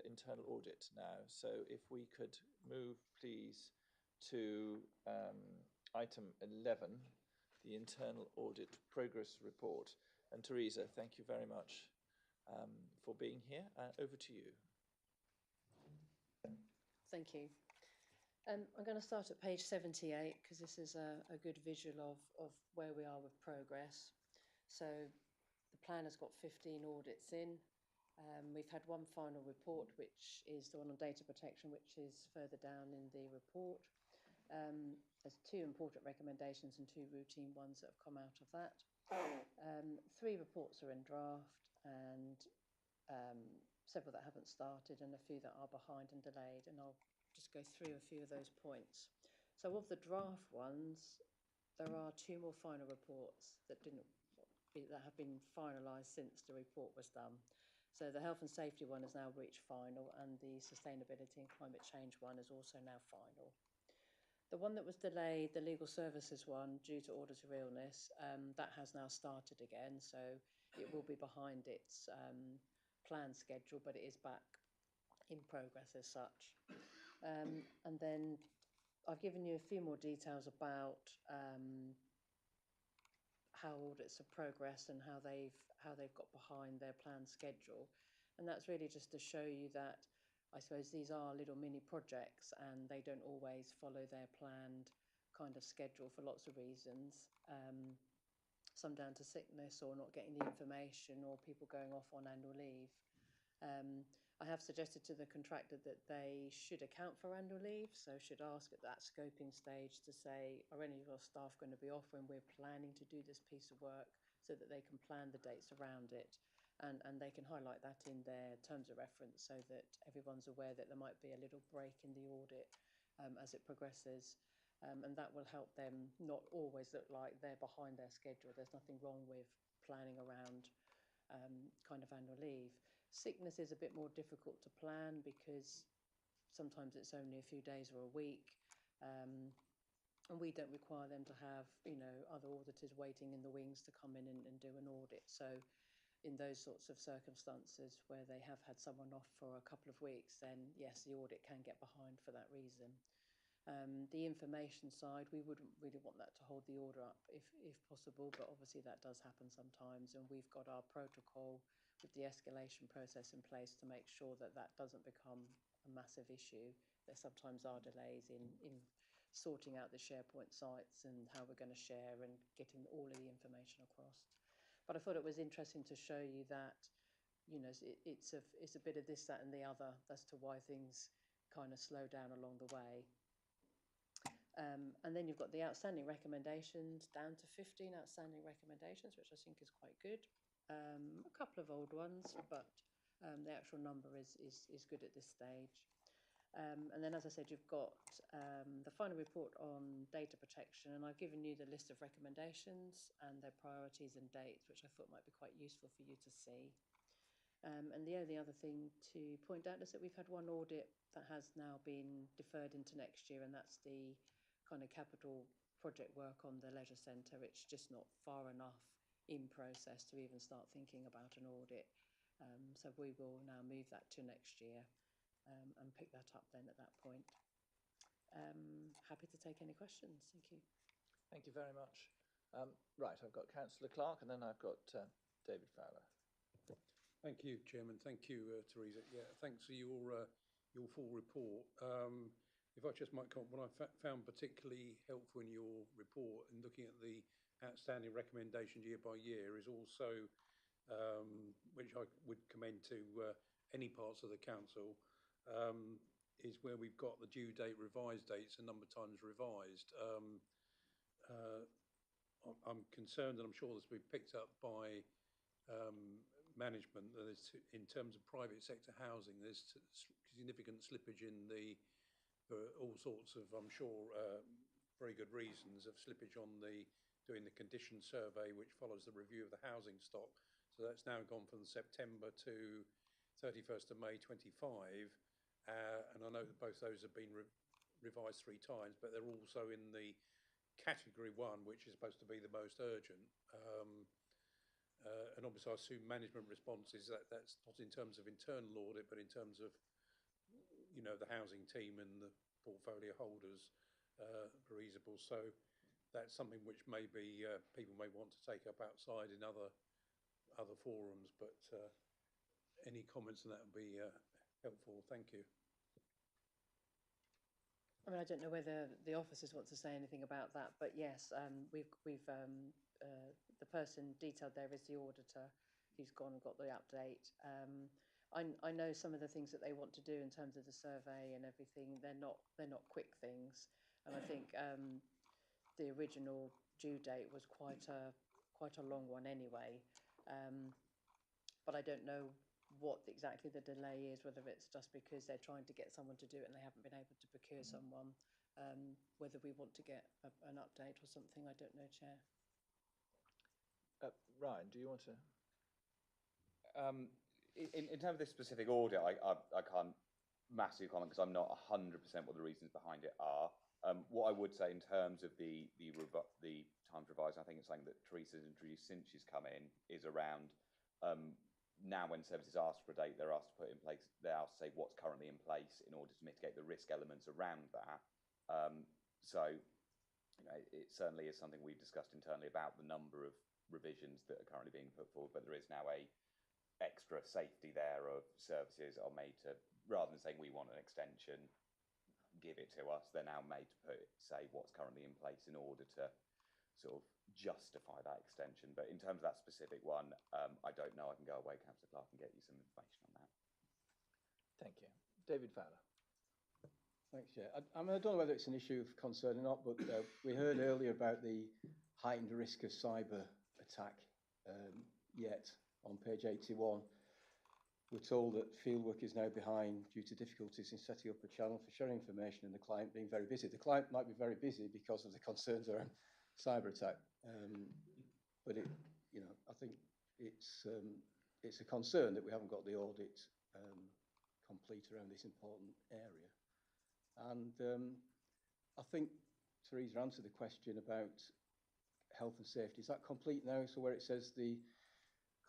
internal audit now. So if we could move, please, to item 11, the internal audit progress report. And Teresa, thank you very much for being here. Over to you. Thank you. I'm going to start at page 78 because this is a good visual of where we are with progress. So the plan has got 15 audits in. We've had one final report, which is the one on data protection, which is further down in the report. There's 2 important recommendations and 2 routine ones that have come out of that. 3 reports are in draft and several that haven't started and a few that are behind and delayed, and I'll just go through a few of those points. So of the draft ones, there are 2 more final reports that have been finalised since the report was done. So the health and safety one has now reached final, and the sustainability and climate change one is also now final. The one that was delayed, the legal services one, due to auditor illness, that has now started again, so it will be behind its planned schedule, but it is back in progress as such. And then I've given you a few more details about how audits have progressed and how they've got behind their planned schedule, and that's really just to show you that I suppose these are little mini projects and they don't always follow their planned kind of schedule for lots of reasons. Some down to sickness or not getting the information or people going off on annual leave. I have suggested to the contractor that they should account for annual leave, so should ask at that scoping stage to say, are any of our staff going to be off when we're planning to do this piece of work, so that they can plan the dates around it. And they can highlight that in their terms of reference so that everyone's aware that there might be a little break in the audit as it progresses. And that will help them not always look like they're behind their schedule. There's nothing wrong with planning around kind of annual leave. Sickness is a bit more difficult to plan because sometimes it's only a few days or a week. And we don't require them to have, other auditors waiting in the wings to come in and do an audit. So in those sorts of circumstances where they have had someone off for a couple of weeks, then yes, the audit can get behind for that reason. The information side, we wouldn't really want that to hold the order up if possible, but obviously that does happen sometimes, and we've got our protocol with the escalation process in place to make sure that that doesn't become a massive issue. There sometimes are delays in sorting out the SharePoint sites and how we're going to share and getting all of the information across. But I thought it was interesting to show you that, it's a bit of this, that and the other as to why things kind of slow down along the way. And then you've got the outstanding recommendations, down to 15 outstanding recommendations, which I think is quite good. A couple of old ones, but the actual number is good at this stage. And then, as I said, you've got the final report on data protection, and I've given you the list of recommendations and their priorities and dates, which I thought might be quite useful for you to see. And And the only other thing to point out is that we've had one audit that has now been deferred into next year, and that's the kind of capital project work on the leisure centre. It's just not far enough in process to even start thinking about an audit. So we will now move that to next year and pick that up then at that point. Happy to take any questions. Thank you. Thank you very much. Right, I've got Councillor Clark and then I've got David Fowler. Thank you, Chairman. Thank you, Teresa. Yeah, thanks for your full report. If I just might comment, what I found particularly helpful in your report and looking at the outstanding recommendations year by year is also, which I would commend to any parts of the council, is where we've got the due date, revised dates, a number of times revised. I'm concerned, and I'm sure this will be picked up by management, that in terms of private sector housing, there's significant slippage in for all sorts of, I'm sure, very good reasons of slippage on doing the condition survey, which follows the review of the housing stock. So that's now gone from September to 31st of May 25. And I know that both those have been revised 3 times, but they're also in the category 1, which is supposed to be the most urgent. And obviously I assume management responses, that's not in terms of internal audit, but in terms of, you know, the housing team and the portfolio holders reasonable. So that's something which maybe people may want to take up outside in other forums, but any comments on that would be helpful. Thank you. I mean, I don't know whether the officers want to say anything about that, but yes, we've the person detailed there is the auditor who's gone and got the update. I know some of the things that they want to do in terms of the survey and everything. They're not quick things, and I think the original due date was quite a long one anyway. But I don't know what exactly the delay is, whether it's just because they're trying to get someone to do it and they haven't been able to procure someone, whether we want to get an update or something, I don't know, Chair. Ryan, do you want to? In terms of this specific audit, I can't massively comment because I'm not 100% what the reasons behind it are. What I would say in terms of the times revised, I think it's something that Teresa's introduced since she's come in, is around now when services ask for a date, they're asked to put in place, they're asked to say what's currently in place in order to mitigate the risk elements around that. So, you know, it certainly is something we've discussed internally about the number of revisions that are currently being put forward, but there is now a extra safety there of services are made to, rather than saying we want an extension, give it to us, they're now made to say what's currently in place in order to sort of justify that extension. But in terms of that specific one, I don't know. I can go away, Councillor Clark, and get you some information on that. Thank you. David Fowler. Thanks, Chair. I mean, I don't know whether it's an issue of concern or not, but we heard earlier about the heightened risk of cyber attack yet on page 81. We're told that fieldwork is now behind due to difficulties in setting up a channel for sharing information and the client being very busy. The client might be very busy because of the concerns around cyber attack, but it, you know, I think it's a concern that we haven't got the audit complete around this important area. And I think Teresa answered the question about health and safety. Is that complete now? So where it says the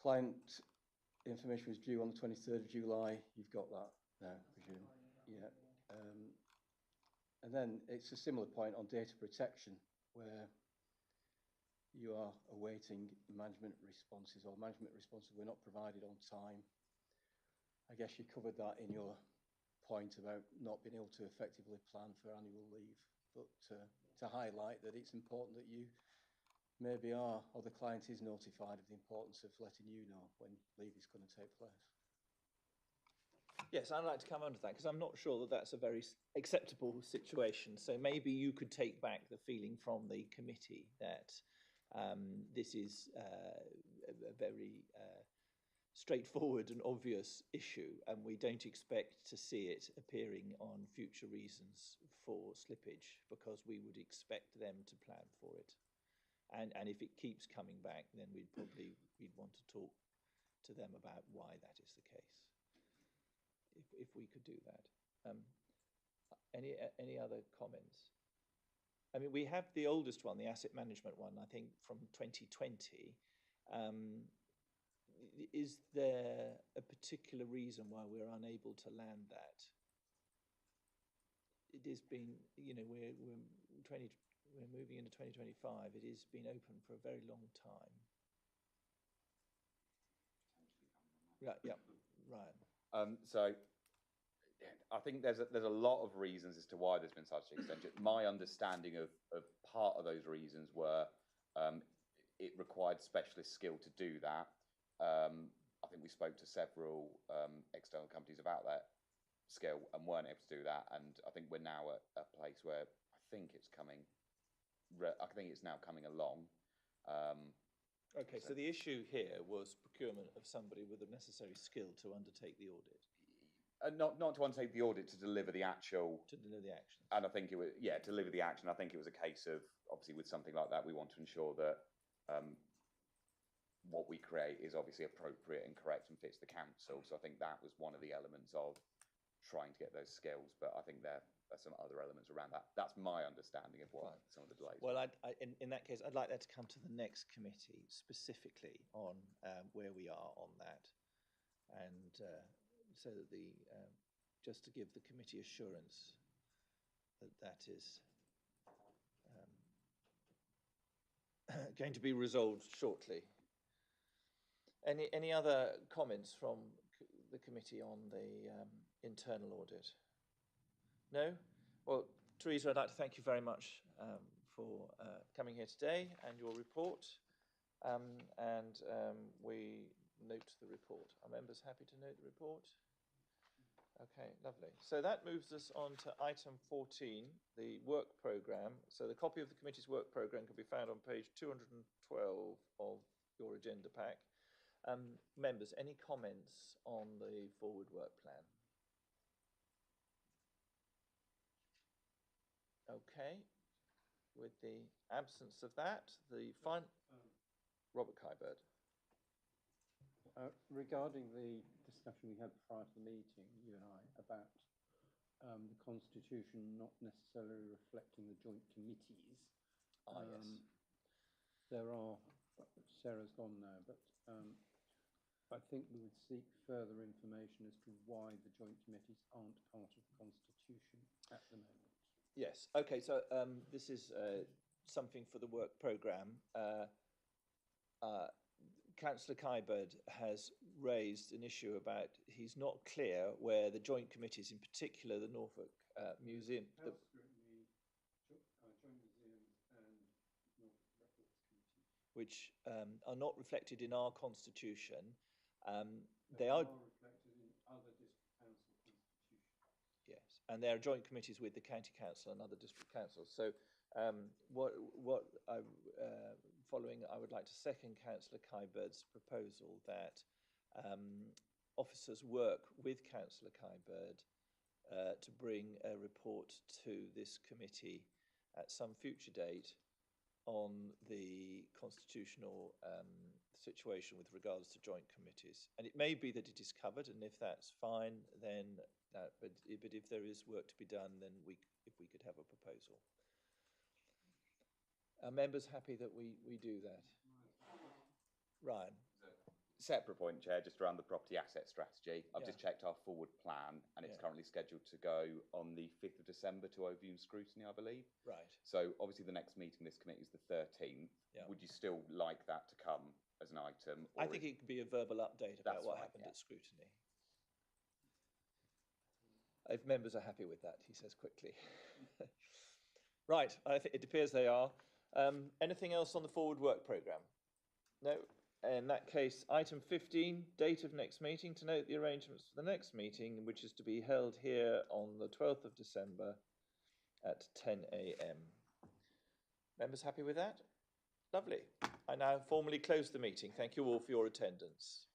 client information was due on the 23rd of July, you've got that now, I presume? Yeah. And then it's a similar point on data protection, where you are awaiting management responses, or management responses were not provided on time. I guess you covered that in your point about not being able to effectively plan for annual leave, but to highlight that it's important that you maybe are, or the client is notified of the importance of letting you know when leave is going to take place. Yes, I'd like to come on to that because I'm not sure that that's a very acceptable situation. So maybe you could take back the feeling from the committee that this is a very straightforward and obvious issue, and we don't expect to see it appearing on future reasons for slippage because we would expect them to plan for it. And if it keeps coming back, then we'd want to talk to them about why that is the case. if we could do that. Any other comments? I mean, we have the oldest one, the asset management one, I think from 2020. Is there a particular reason why we're unable to land that? It has been, you know, we're moving into 2025. It has been open for a very long time. Right. Yeah. Ryan. So I think there's a lot of reasons as to why there's been such an extension. My understanding of part of those reasons were it required specialist skill to do that. I think we spoke to several external companies about that skill and weren't able to do that. And I think we're now at a place where I think it's now coming along. Okay, so the issue here was procurement of somebody with the necessary skill to undertake the audit. Not to undertake the audit, to deliver the actual... To deliver the action. And I think it was, yeah, deliver the action. I think it was a case of, obviously with something like that, we want to ensure that what we create is obviously appropriate and correct and fits the council. So I think that was one of the elements of trying to get those skills, but I think there are some other elements around that. That's my understanding of what some of the delays were. Well, in that case, I'd like that to come to the next committee specifically on where we are on that, and so that just to give the committee assurance that that is going to be resolved shortly. Any other comments from the committee on the internal audit? No? Well, Teresa, I'd like to thank you very much for coming here today and your report. We note the report. Are members happy to note the report? Okay, lovely. So that moves us on to item 14, the work programme. So the copy of the committee's work programme can be found on page 212 of your agenda pack. Members, any comments on the forward work plan? Okay. With the absence of that, the final... Robert Kybird. Regarding the discussion we had prior to the meeting, you and I, about the constitution not necessarily reflecting the joint committees. Yes. There are, Sarah's gone now, but I think we would seek further information as to why the joint committees aren't part of the constitution at the moment. Yes. Okay. So this is something for the work programme. Councillor Kybird has raised an issue about he's not clear where the joint committees, in particular the Norfolk Museum, Joint Museum and Norfolk Records Committee, which are not reflected in our constitution. They are reflected in other district council constitutions. Yes, and there are joint committees with the county council and other district councils. So following, I would like to second Councillor Kybird's proposal that officers work with Councillor Kybird to bring a report to this committee at some future date on the constitutional situation with regards to joint committees. And it may be that it is covered, and if that's fine, then but if there is work to be done, then if we could have a proposal. Are members happy that we do that? Ryan? Separate point, Chair, just around the property asset strategy. I've Yeah. just checked our forward plan, and it's currently scheduled to go on the 5th of December to overview and scrutiny, I believe. Right. So obviously the next meeting this committee is the 13th. Yeah. Would you still like that to come as an item? I think it could be a verbal update about That's what fine, happened yeah. at scrutiny. If members are happy with that, he says quickly. Right, I think it appears they are. Anything else on the forward work programme? No. In that case, item 15, date of next meeting, to note the arrangements for the next meeting, which is to be held here on the 12th of December at 10 a.m. Members happy with that? Lovely. I now formally close the meeting. Thank you all for your attendance.